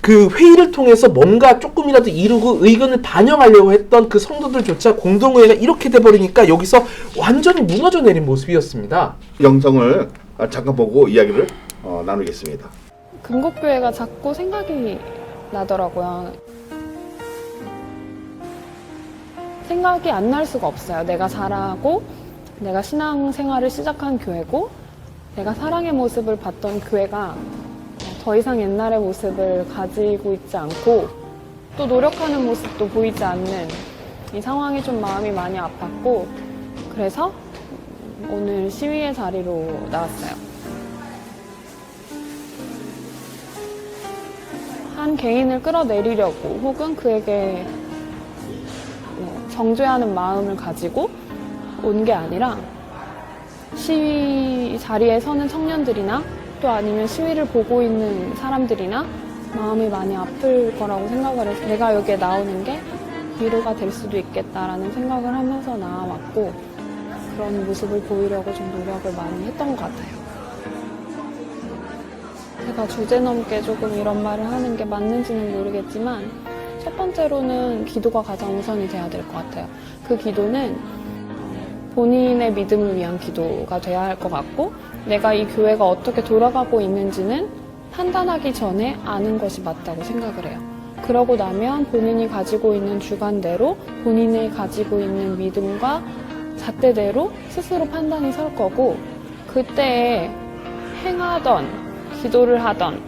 그 회의를 통해서 뭔가 조금이라도 이루고 의견을 반영하려고 했던 그 성도들조차 공동의회가 이렇게 돼버리니까 여기서 완전히 무너져 내린 모습이었습니다. 영상을 잠깐 보고 이야기를 나누겠습니다. 근곡교회가 자꾸 생각이 나더라고요. 생각이 안 날 수가 없어요. 내가 자라고 내가 신앙생활을 시작한 교회고 내가 사랑의 모습을 봤던 교회가 더 이상 옛날의 모습을 가지고 있지 않고 또 노력하는 모습도 보이지 않는 이 상황이 좀 마음이 많이 아팠고 그래서 오늘 시위의 자리로 나왔어요. 한 개인을 끌어내리려고 혹은 그에게 정죄하는 마음을 가지고 온 게 아니라 시위 자리에 서는 청년들이나 또 아니면 시위를 보고 있는 사람들이나 마음이 많이 아플 거라고 생각을 해서 내가 여기에 나오는 게 위로가 될 수도 있겠다라는 생각을 하면서 나와왔고 그런 모습을 보이려고 좀 노력을 많이 했던 것 같아요. 제가 주제 넘게 조금 이런 말을 하는 게 맞는지는 모르겠지만 첫 번째로는 기도가 가장 우선이 돼야 될 것 같아요. 그 기도는 본인의 믿음을 위한 기도가 돼야 할 것 같고 내가 이 교회가 어떻게 돌아가고 있는지는 판단하기 전에 아는 것이 맞다고 생각을 해요. 그러고 나면 본인이 가지고 있는 주관대로 본인이 가지고 있는 믿음과 잣대대로 스스로 판단이 설 거고 그때에 행하던 기도를 하던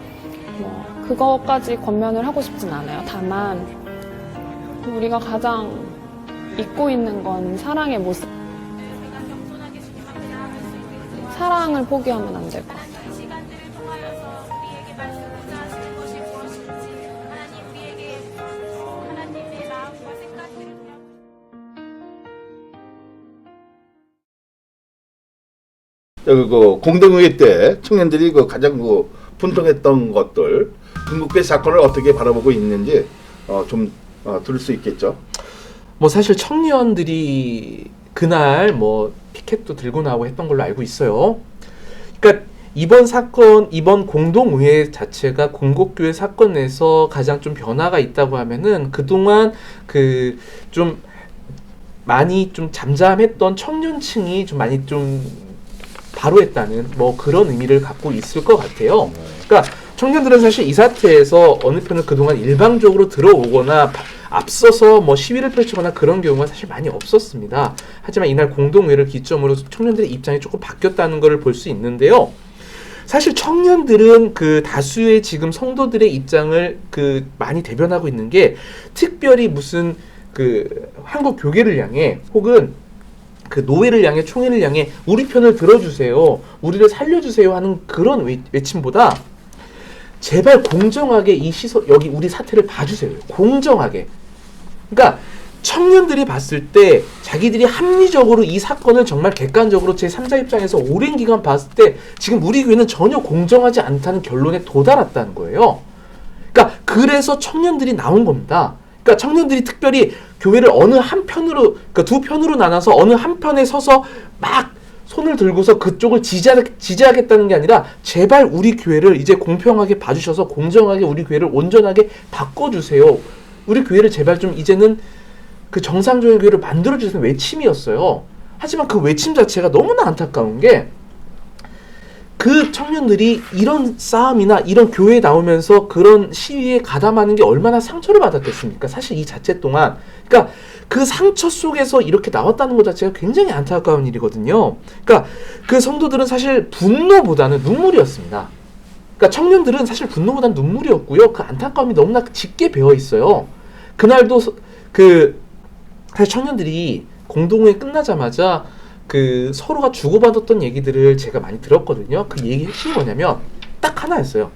그것까지 권면을 하고 싶진 않아요. 다만 우리가 가장 잊고 있는 건 사랑의 모습. 사랑을 포기하면 안 될 것 같아요. 여기 그 공동회의 때 청년들이 그 가장 그 분통했던 것들, 건국회 사건을 어떻게 바라보고 있는지 좀 들을 수 있겠죠. 뭐 사실 청년들이 그날 뭐 피켓도 들고 나오고 했던 걸로 알고 있어요. 그러니까 이번 사건, 이번 공동의회 자체가 건국교회 사건에서 가장 좀 변화가 있다고 하면은 그동안 그 좀 많이 좀 잠잠했던 청년층이 좀 많이 좀 바로 했다는 뭐 그런 의미를 갖고 있을 것 같아요. 그러니까 청년들은 사실 이 사태에서 어느 편을 그동안 일방적으로 들어오거나 앞서서 뭐 시위를 펼치거나 그런 경우가 사실 많이 없었습니다. 하지만 이날 공동회의를 기점으로 청년들의 입장이 조금 바뀌었다는 것을 볼 수 있는데요. 사실 청년들은 그 다수의 지금 성도들의 입장을 그 많이 대변하고 있는 게 특별히 무슨 그 한국 교계를 향해 혹은 그 노예를 향해 총회를 향해 우리 편을 들어주세요, 우리를 살려주세요 하는 그런 외침보다 제발 공정하게 이 여기 우리 사태를 봐주세요. 공정하게. 그러니까 청년들이 봤을 때 자기들이 합리적으로 이 사건을 정말 객관적으로 제3자 입장에서 오랜 기간 봤을 때 지금 우리 교회는 전혀 공정하지 않다는 결론에 도달했다는 거예요. 그러니까 그래서 청년들이 나온 겁니다. 그러니까 청년들이 특별히 교회를 어느 한 편으로, 그러니까 두 편으로 나눠서 어느 한 편에 서서 막 손을 들고서 그쪽을 지지하겠다는 게 아니라 제발 우리 교회를 이제 공평하게 봐주셔서 공정하게 우리 교회를 온전하게 바꿔주세요. 우리 교회를 제발 좀 이제는 그 정상적인 교회를 만들어주세요 외침이었어요. 하지만 그 외침 자체가 너무나 안타까운 게 그 청년들이 이런 싸움이나 이런 교회에 나오면서 그런 시위에 가담하는 게 얼마나 상처를 받았겠습니까? 사실 이 자체 동안. 그러니까 그 상처 속에서 이렇게 나왔다는 것 자체가 굉장히 안타까운 일이거든요. 그러니까 그 성도들은 사실 분노보다는 눈물이었습니다. 그러니까 청년들은 사실 분노보다는 눈물이었고요. 그 안타까움이 너무나 짙게 배어 있어요. 그날도 사실 청년들이 공동회의 끝나자마자 그 서로가 주고받았던 얘기들을 제가 많이 들었거든요. 그 얘기 핵심이 뭐냐면 딱 하나였어요.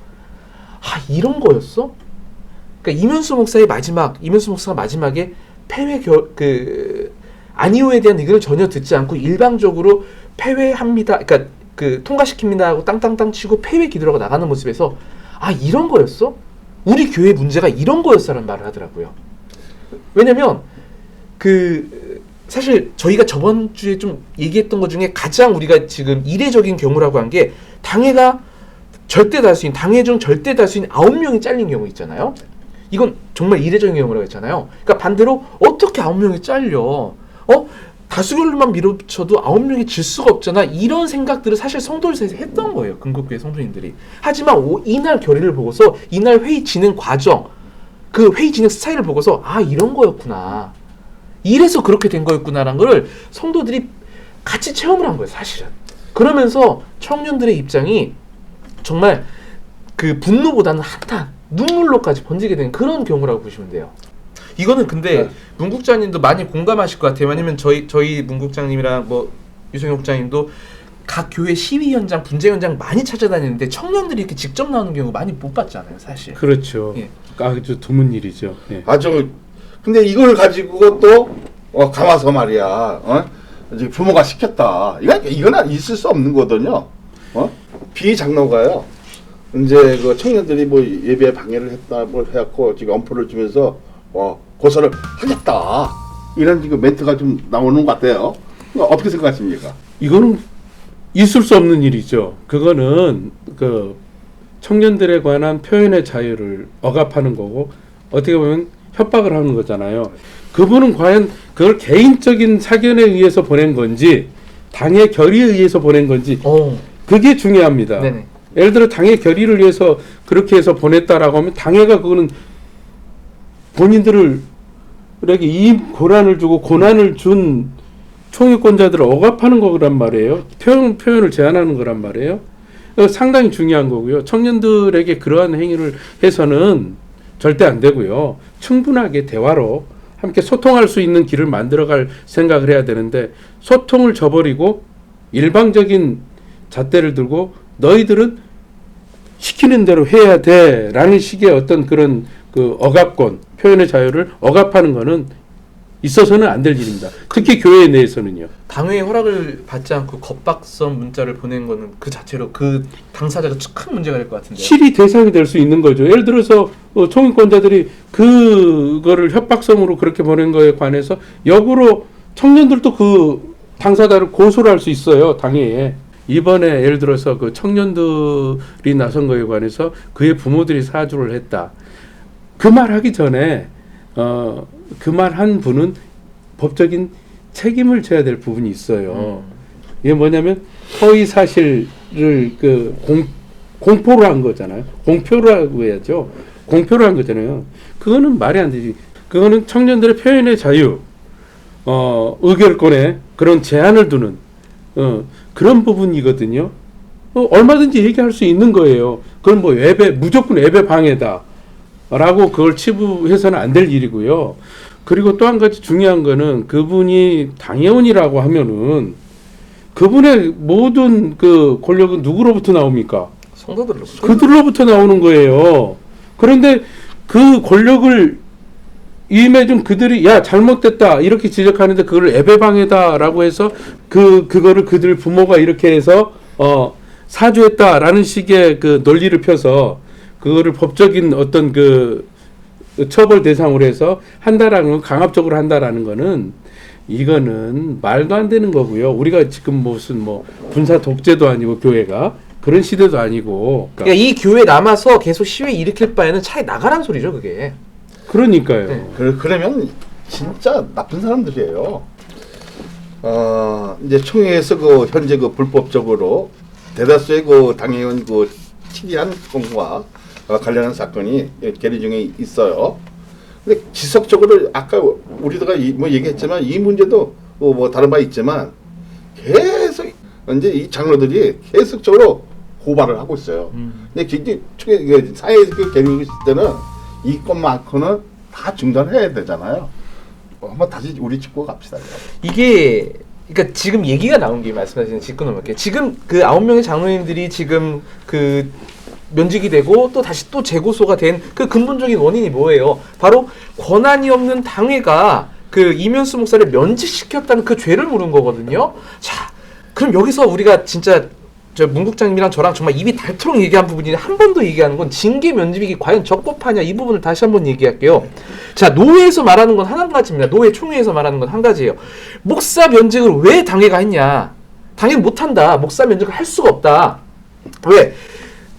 아, 이런 거였어? 그러니까 이면수 목사가 마지막에 안희호에 대한 의견을 전혀 듣지 않고 일방적으로 폐회합니다. 그러니까 그 통과시킵니다 하고 땅땅땅 치고 폐회 기도라고 나가는 모습에서 아, 이런 거였어? 우리 교회 문제가 이런 거였어라는 말을 하더라고요. 왜냐면 사실 저희가 저번 주에 좀 얘기했던 것 중에 가장 우리가 지금 이례적인 경우라고 한 게 당회 중 절대 다수인 9명이 잘린 경우 있잖아요. 이건 정말 이례적인 경우라고 했잖아요. 그러니까 반대로 어떻게 9명이 잘려? 다수결로만 밀어붙여도 9명이 질 수가 없잖아. 이런 생각들을 사실 성도들 사이에서 했던 거예요. 건국교회 성도님들이. 하지만 이날 결의를 보고서 이날 회의 진행 과정, 그 회의 진행 스타일을 보고서 아, 이런 거였구나. 이래서 그렇게 된 거였구나라는 걸 성도들이 같이 체험을 한 거예요, 사실은. 그러면서 청년들의 입장이 정말 그 분노보다는 한탄, 눈물로까지 번지게 된 그런 경우라고 보시면 돼요. 이거는 근데 문국장님도 많이 공감하실 것 같아요. 왜냐면 저희 문국장님이랑 뭐 유성혁 국장님도 각 교회 시위 현장, 분쟁 현장 많이 찾아다니는데 청년들이 이렇게 직접 나오는 경우 많이 못 봤잖아요, 사실. 그렇죠. 예. 아주 드문 일이죠. 예. 근데 이걸 가지고 또 감아서 말이야. 이제 부모가 시켰다. 이거는 있을 수 없는 거거든요. 비장로가요. 이제 그 청년들이 뭐 예배 방해를 했다, 뭘 해갖고 지금 엄포를 주면서 고소를 하겠다. 이런 지금 멘트가 좀 나오는 것 같아요. 어떻게 생각하십니까? 이거는 있을 수 없는 일이죠. 그거는 그 청년들에 관한 표현의 자유를 억압하는 거고 어떻게 보면 협박을 하는 거잖아요. 그분은 과연 그걸 개인적인 사견에 의해서 보낸 건지 당의 결의에 의해서 보낸 건지 그게 중요합니다. 네네. 예를 들어 당의 결의를 위해서 그렇게 해서 보냈다라고 하면 당회가 그거는 본인들에게 이 고난을 주고 고난을 준 총유권자들을 억압하는 거란 말이에요. 표현을 제한하는 거란 말이에요. 상당히 중요한 거고요. 청년들에게 그러한 행위를 해서는 절대 안 되고요. 충분하게 대화로 함께 소통할 수 있는 길을 만들어갈 생각을 해야 되는데 소통을 저버리고 일방적인 잣대를 들고 너희들은 시키는 대로 해야 돼라는 식의 어떤 그런 그 억압권, 표현의 자유를 억압하는 거는 있어서는 안 될 일입니다. 특히 교회 내에서는요. 당회의 허락을 받지 않고 겁박성 문자를 보낸 거는 그 자체로 그 당사자가 큰 문제가 될 것 같은데요. 실이 대상이 될 수 있는 거죠. 예를 들어서 총익권자들이 그거를 협박성으로 그렇게 보낸 거에 관해서 역으로 청년들도 그 당사자를 고소를 할 수 있어요. 당회에. 이번에 예를 들어서 그 청년들이 나선 거에 관해서 그의 부모들이 사주를 했다. 그 말 하기 전에 그 말 한 분은 법적인 책임을 져야 될 부분이 있어요. 이게 뭐냐면 허위 사실을 공포를 한 거잖아요. 공표라고 해야죠. 공표를 한 거잖아요. 그거는 말이 안 되지. 그거는 청년들의 표현의 자유, 의결권에 그런 제한을 두는 그런 부분이거든요. 얼마든지 얘기할 수 있는 거예요. 그건 뭐 무조건 예배 방해다. 라고 그걸 치부해서는 안 될 일이고요. 그리고 또 한 가지 중요한 거는 그분이 당회원이라고 하면은 그분의 모든 그 권력은 누구로부터 나옵니까? 성도들로부터. 그들로부터 나오는 거예요. 그런데 그 권력을 임해준 그들이 야 잘못됐다 이렇게 지적하는데 그걸 예배방해다라고 해서 그거를 그들 부모가 이렇게 해서 사주했다라는 식의 그 논리를 펴서 그거를 법적인 어떤 그 처벌 대상으로 해서 한다라는 건 강압적으로 한다라는 거는 이거는 말도 안 되는 거고요. 우리가 지금 무슨 뭐 군사 독재도 아니고 교회가 그런 시대도 아니고. 그러니까 이 교회 남아서 계속 시위 일으킬 바에는 차라리 나가란 소리죠, 그게. 그러니까요. 네. 그러면 진짜 나쁜 사람들이에요. 이제 총회에서 그 현재 그 불법적으로 대다수의 그 당회의원 그 치리한 건과 관련한 사건이 계류 중에 있어요. 근데 지속적으로 아까 우리가 뭐 얘기했지만 이 문제도 뭐 다른 바 있지만 계속 이제 이 장로들이 계속적으로 고발을 하고 있어요. 근데 총회 사회에서 계류 있을 때는 이 것만큼은 다 중단해야 되잖아요. 한번 다시 우리 짚고 갑시다. 이게 그러니까 지금 얘기가 나온 게 말씀하시는 짚고 넘을게요. 지금 그 9명의 장로님들이 지금 그 면직이 되고 또 다시 또 재고소가 된 그 근본적인 원인이 뭐예요? 바로 권한이 없는 당회가 그 이면수 목사를 면직시켰다는 그 죄를 물은 거거든요. 자, 그럼 여기서 우리가 진짜 저 문 국장님이랑 저랑 정말 입이 닳도록 얘기한 부분이 한 번 더 얘기하는 건 징계 면직이 과연 적법하냐 이 부분을 다시 한번 얘기할게요. 자, 노회에서 말하는 건 한 가지입니다. 노회 총회에서 말하는 건 한 가지예요. 목사 면직을 왜 당회가 했냐? 당연히 못한다. 목사 면직을 할 수가 없다. 왜?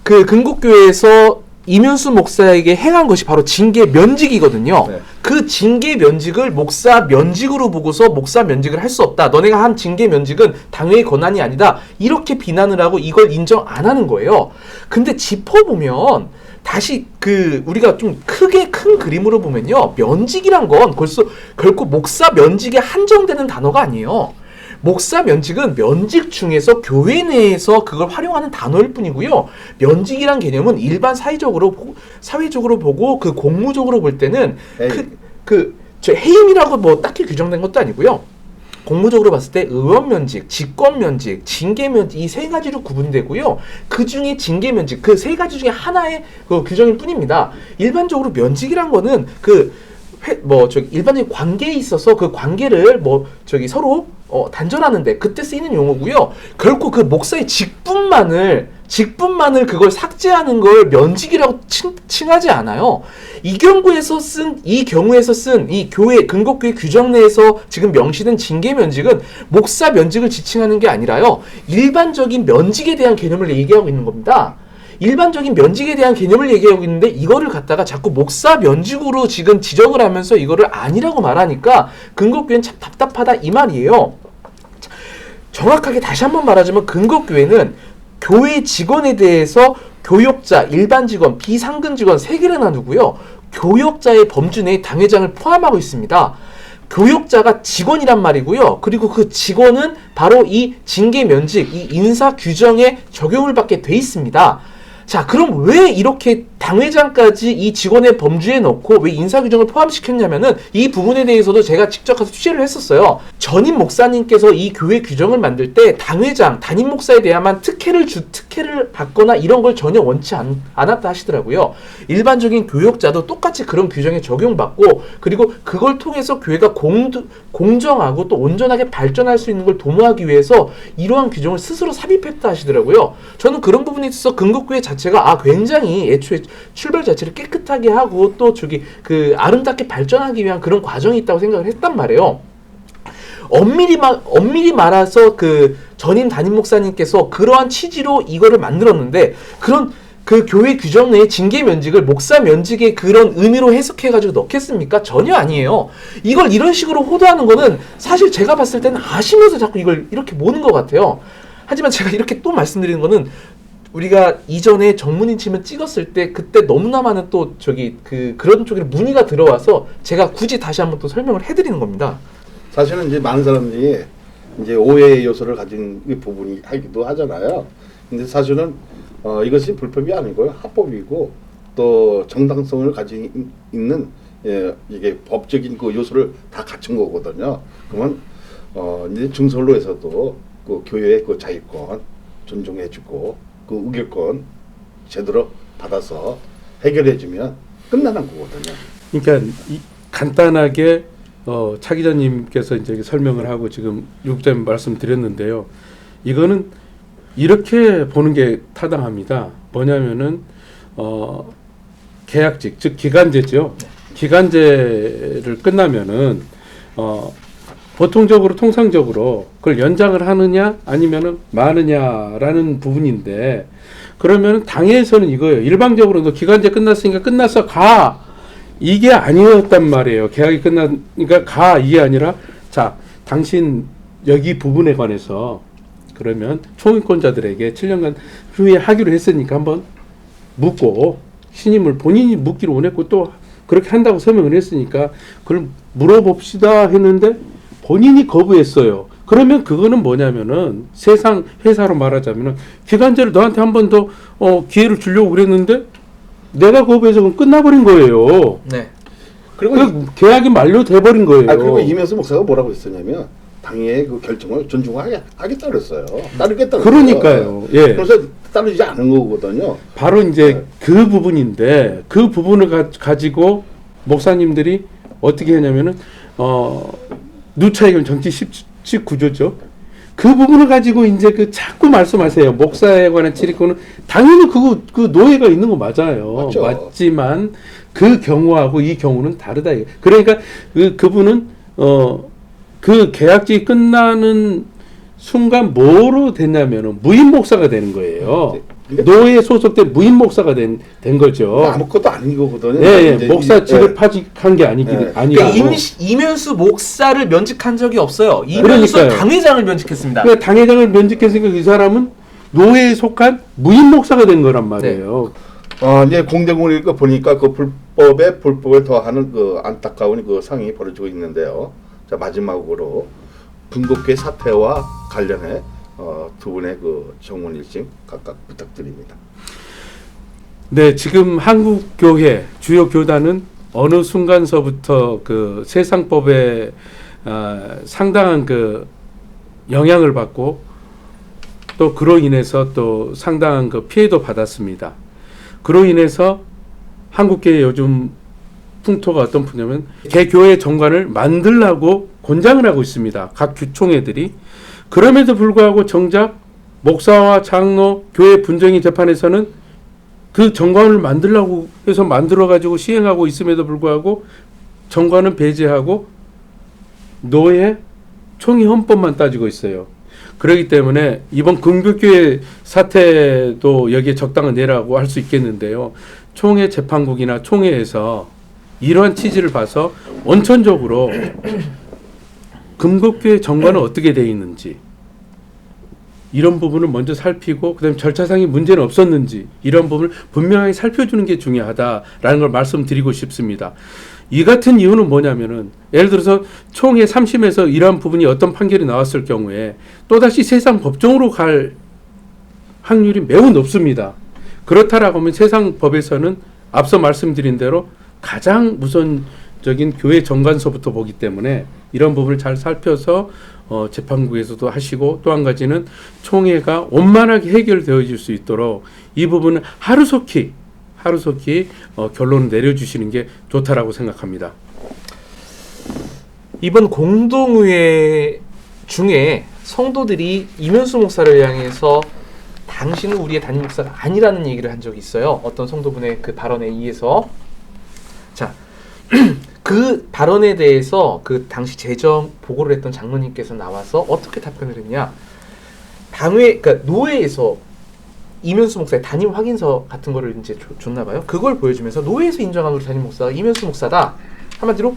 그 근국교회에서 이면수 목사에게 행한 것이 바로 징계 면직이거든요. 네. 그 징계 면직을 목사 면직으로 보고서 목사 면직을 할 수 없다. 너네가 한 징계 면직은 당회의 권한이 아니다. 이렇게 비난을 하고 이걸 인정 안 하는 거예요. 근데 짚어보면 다시 그 우리가 좀 크게 큰 그림으로 보면요. 면직이란 건 결코 목사 면직에 한정되는 단어가 아니에요. 목사 면직은 면직 중에서 교회 내에서 그걸 활용하는 단어일 뿐이고요. 면직이란 개념은 일반 사회적으로 보고 그 공무적으로 볼 때는 저 해임이라고 뭐 딱히 규정된 것도 아니고요. 공무적으로 봤을 때 의원 면직, 직권 면직, 징계 면직 이 세 가지로 구분되고요. 그 중에 징계 면직 그 세 가지 중에 하나의 그 규정일 뿐입니다. 일반적으로 면직이란 거는 일반적인 관계에 있어서 그 관계를 서로 단절하는데 그때 쓰이는 용어고요. 결코 그 목사의 직분만을 그걸 삭제하는 걸 면직이라고 칭하지 않아요. 이 경우에서 쓴 이 교회 근곡교회 규정 내에서 지금 명시된 징계 면직은 목사 면직을 지칭하는 게 아니라요. 일반적인 면직에 대한 개념을 얘기하고 있는 겁니다. 일반적인 면직에 대한 개념을 얘기하고 있는데 이거를 갖다가 자꾸 목사 면직으로 지금 지적을 하면서 이거를 아니라고 말하니까 근거교회는 참 답답하다 이 말이에요. 정확하게 다시 한번 말하자면 근거교회는 교회 직원에 대해서 교역자, 일반 직원, 비상근 직원 3개를 나누고요. 교역자의 범주 내에 당회장을 포함하고 있습니다. 교역자가 직원이란 말이고요. 그리고 그 직원은 바로 이 징계 면직, 이 인사 규정에 적용을 받게 돼 있습니다. 자, 그럼 왜 이렇게 당회장까지 이 직원의 범주에 넣고 왜 인사 규정을 포함시켰냐면은 이 부분에 대해서도 제가 직접 가서 취재를 했었어요. 전임 목사님께서 이 교회 규정을 만들 때 당회장, 담임 목사에 대한만 특혜를 받거나 이런 걸 전혀 원치 않았다 하시더라고요. 일반적인 교역자도 똑같이 그런 규정에 적용받고 그리고 그걸 통해서 교회가 공정하고 또 온전하게 발전할 수 있는 걸 도모하기 위해서 이러한 규정을 스스로 삽입했다 하시더라고요. 저는 그런 부분에 있어서 근거교회 자체가 굉장히 애초에 출발 자체를 깨끗하게 하고 또 아름답게 발전하기 위한 그런 과정이 있다고 생각을 했단 말이에요. 엄밀히 말해서 그 전임 담임 목사님께서 그러한 취지로 이거를 만들었는데 그런 그 교회 규정 내에 징계 면직을 목사 면직의 그런 의미로 해석해가지고 넣겠습니까? 전혀 아니에요. 이걸 이런 식으로 호도하는 거는 사실 제가 봤을 때는 아시면서 자꾸 이걸 이렇게 모는 것 같아요. 하지만 제가 이렇게 또 말씀드리는 거는 우리가 이전에 정문인 치면 찍었을 때 그때 너무나 많은 또 그런 쪽에 문의가 들어와서 제가 굳이 다시 한번 또 설명을 해드리는 겁니다. 사실은 이제 많은 사람들이 이제 오해의 요소를 가진 부분이 하기도 하잖아요. 근데 사실은 이것이 불법이 아니고요, 합법이고 또 정당성을 가지고 있는 이게 법적인 그 요소를 다 갖춘 거거든요. 그러면 이제 중선로에서도 그 교회의 그 자유권 존중해주고 그 의결권 제대로 받아서 해결해주면 끝나는 거거든요. 그러니까 간단하게 차 기자님께서 이제 설명을 하고 지금 육자님 말씀드렸는데요. 이거는 이렇게 보는 게 타당합니다. 뭐냐면은 계약직 즉 기간제죠. 기간제를 끝나면은 보통적으로 통상적으로 그걸 연장을 하느냐 아니면은 마느냐라는 부분인데 그러면 당에서는 이거예요. 일방적으로 너 기간제 끝났으니까 끝났어 가 이게 아니었단 말이에요. 계약이 끝나니까 가 이게 아니라 자 당신 여기 부분에 관해서 그러면 총인권자들에게 7년간 후에 하기로 했으니까 한번 묻고 신임을 본인이 묻기로 원했고 또 그렇게 한다고 설명을 했으니까 그걸 물어봅시다 했는데 본인이 거부했어요. 그러면 그거는 뭐냐면은 세상 회사로 말하자면은 기간제를 너한테 한 번 더 기회를 주려고 그랬는데 내가 거부해서 그럼 끝나버린 거예요. 네. 그리고 그 계약이 만료돼 버린 거예요. 그리고 이면수 목사가 뭐라고 했었냐면 당의 그 결정을 존중하겠다 그랬어요. 따르겠다. 그러니까요. 예. 그래서 따르지 않은 거거든요. 바로 이제 네. 그 부분인데 그 부분을 가지고 목사님들이 어떻게 했냐면은 누차이건 정치 19조죠. 그 부분을 가지고 이제 자꾸 말씀하세요. 목사에 관한 질의권은 당연히 그 노예가 있는 거 맞아요. 맞죠. 맞지만 그 경우하고 이 경우는 다르다. 그러니까 그분은 그 계약직이 끝나는 순간 뭐로 됐냐면은 무임 목사가 되는 거예요. 노예 소속된 무임 목사가 된 거죠. 아무것도 아닌 거거든요. 예, 목사직을 파직한 게 아니고. 그러니까 이면수 목사를 면직한 적이 없어요. 이면수 그러니까요. 당회장을 면직했습니다. 그러니까 당회장을 면직했으니까 이 사람은 노예에 속한 무임 목사가 된 거란 말이에요. 이제 공대공을 보니까 그 불법을 더하는 그 안타까운 그 상황이 벌어지고 있는데요. 자, 마지막으로 근거교회 사태와 관련해 두 분의 그 정문 일심 각각 부탁드립니다. 네, 지금 한국 교회 주요 교단은 어느 순간서부터 그 세상법에 상당한 그 영향을 받고 또 그로 인해서 또 상당한 그 피해도 받았습니다. 그로 인해서 한국 교회 요즘 풍토가 어떤 풍냐면 개교회 정관을 만들라고 권장을 하고 있습니다. 각 규총회들이. 그럼에도 불구하고 정작 목사와 장로, 교회 분쟁이 재판에서는 그 정관을 만들라고 해서 만들어가지고 시행하고 있음에도 불구하고 정관은 배제하고 노예 총회 헌법만 따지고 있어요. 그렇기 때문에 이번 금교교회 사태도 여기에 적당한 예라고 할 수 있겠는데요. 총회 재판국이나 총회에서 이러한 취지를 봐서 원천적으로 금곡교회 정관은 어떻게 되어 있는지 이런 부분을 먼저 살피고 그다음에 절차상의 문제는 없었는지 이런 부분을 분명하게 살펴주는 게 중요하다라는 걸 말씀드리고 싶습니다. 이 같은 이유는 뭐냐면은 예를 들어서 총회 3심에서 이러한 부분이 어떤 판결이 나왔을 경우에 또다시 세상 법정으로 갈 확률이 매우 높습니다. 그렇다라고 하면 세상 법에서는 앞서 말씀드린 대로 가장 우선적인 교회 정관서부터 보기 때문에 이런 부분을 잘 살펴서 재판국에서도 하시고 또 한 가지는 총회가 원만하게 해결되어질 수 있도록 이 부분은 하루속히 결론을 내려주시는 게 좋다라고 생각합니다. 이번 공동의회 중에 성도들이 이면수 목사를 향해서 당신은 우리의 담임 목사가 아니라는 얘기를 한 적이 있어요. 어떤 성도분의 그 발언에 의해서. 자, 그 발언에 대해서 그 당시 재정 보고를 했던 장로님께서 나와서 어떻게 답변을 했냐. 그러니까 노회에서 이면수 목사의 담임 확인서 같은 거를 이제 줬나 봐요. 그걸 보여주면서 노회에서 인정한 우리 담임 목사가 이면수 목사다. 한마디로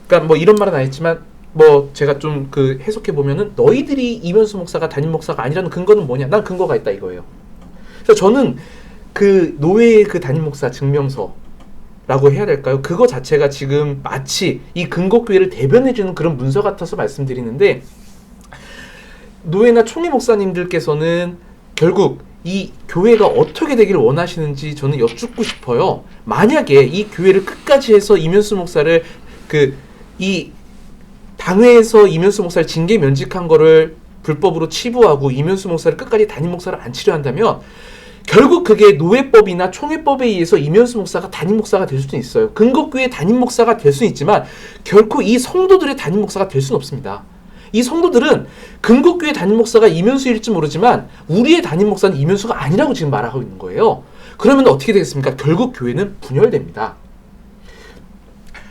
그러니까 뭐 이런 말은 안 했지만 뭐 제가 좀 그 해석해 보면은 너희들이 이면수 목사가 담임 목사가 아니라는 근거는 뭐냐? 난 근거가 있다 이거예요. 그래서 저는 그 노회의 그 담임 목사 증명서라고 해야 될까요? 그거 자체가 지금 마치 이 근곡교회를 대변해주는 그런 문서 같아서 말씀드리는데 노회나 총회 목사님들께서는 결국 이 교회가 어떻게 되기를 원하시는지 저는 여쭙고 싶어요. 만약에 이 교회를 끝까지 해서 이면수 목사를 이 당회에서 이면수 목사를 징계 면직한 거를 불법으로 치부하고 이면수 목사를 끝까지 담임 목사를 안 치료한다면 결국 그게 노회법이나 총회법에 의해서 이면수 목사가 담임 목사가 될 수는 있어요. 근곡교회 담임 목사가 될 수는 있지만 결코 이 성도들의 담임 목사가 될 수는 없습니다. 이 성도들은 근곡교회 담임 목사가 이면수일지 모르지만 우리의 담임 목사는 이면수가 아니라고 지금 말하고 있는 거예요. 그러면 어떻게 되겠습니까? 결국 교회는 분열됩니다.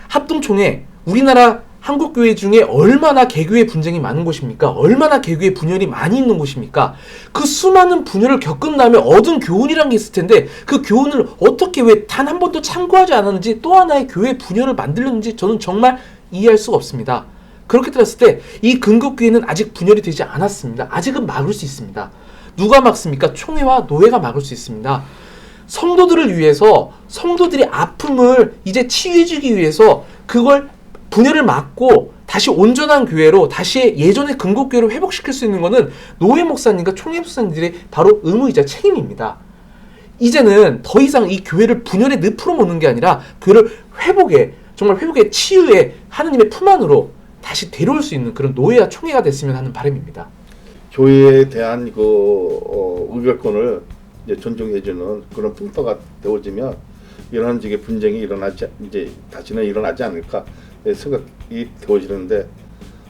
합동총회, 우리나라 한국교회 중에 얼마나 개교의 분쟁이 많은 곳입니까? 얼마나 개교의 분열이 많이 있는 곳입니까? 그 수많은 분열을 겪은 다음에 얻은 교훈이란 게 있을 텐데 그 교훈을 어떻게 왜 단 한 번도 참고하지 않았는지 또 하나의 교회 분열을 만들었는지 저는 정말 이해할 수가 없습니다. 그렇게 들었을 때 이 근곡교회는 아직 분열이 되지 않았습니다. 아직은 막을 수 있습니다. 누가 막습니까? 총회와 노회가 막을 수 있습니다. 성도들을 위해서 성도들의 아픔을 이제 치유해주기 위해서 그걸 분열을 막고 다시 온전한 교회로 다시 예전의 근곡교회로 회복시킬 수 있는 것은 노회 목사님과 총회 목사님들의 바로 의무이자 책임입니다. 이제는 더 이상 이 교회를 분열의 늪으로 모는 게 아니라 교회를 정말 회복의 치유의 하느님의 품 안으로 다시 데려올 수 있는 그런 노회와 총회가 됐으면 하는 바람입니다. 교회에 대한 의결권을 이제 존중해주는 그런 풍토가 되어지면 이런 식의 분쟁이 다시는 일어나지 않을까 생각이 되어지는데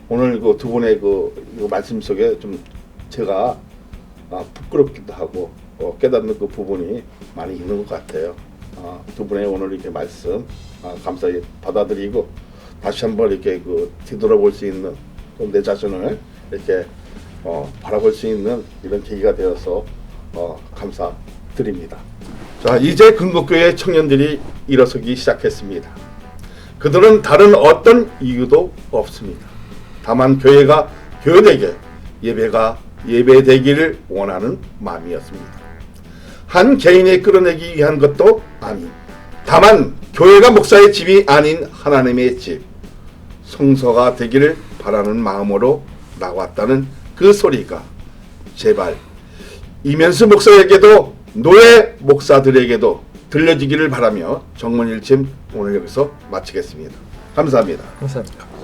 오늘 그 두 분의 그 말씀 속에 좀 제가 부끄럽기도 하고 깨닫는 그 부분이 많이 있는 것 같아요. 두 분의 오늘 이렇게 말씀 감사히 받아들이고 다시 한번 이렇게 뒤돌아볼 수 있는 내 자신을 이렇게 바라볼 수 있는 이런 계기가 되어서 감사드립니다. 자, 이제 근곡교회 청년들이 일어서기 시작했습니다. 그들은 다른 어떤 이유도 없습니다. 다만 교회가 교회되게 예배가 예배되기를 원하는 마음이었습니다. 한 개인이 끌어내기 위한 것도 아닌 다만 교회가 목사의 집이 아닌 하나님의 집 성소가 되기를 바라는 마음으로 나왔다는 그 소리가 제발 이면수 목사에게도 노회 목사들에게도 들려지기를 바라며 정문일침 오늘 여기서 마치겠습니다. 감사합니다. 감사합니다.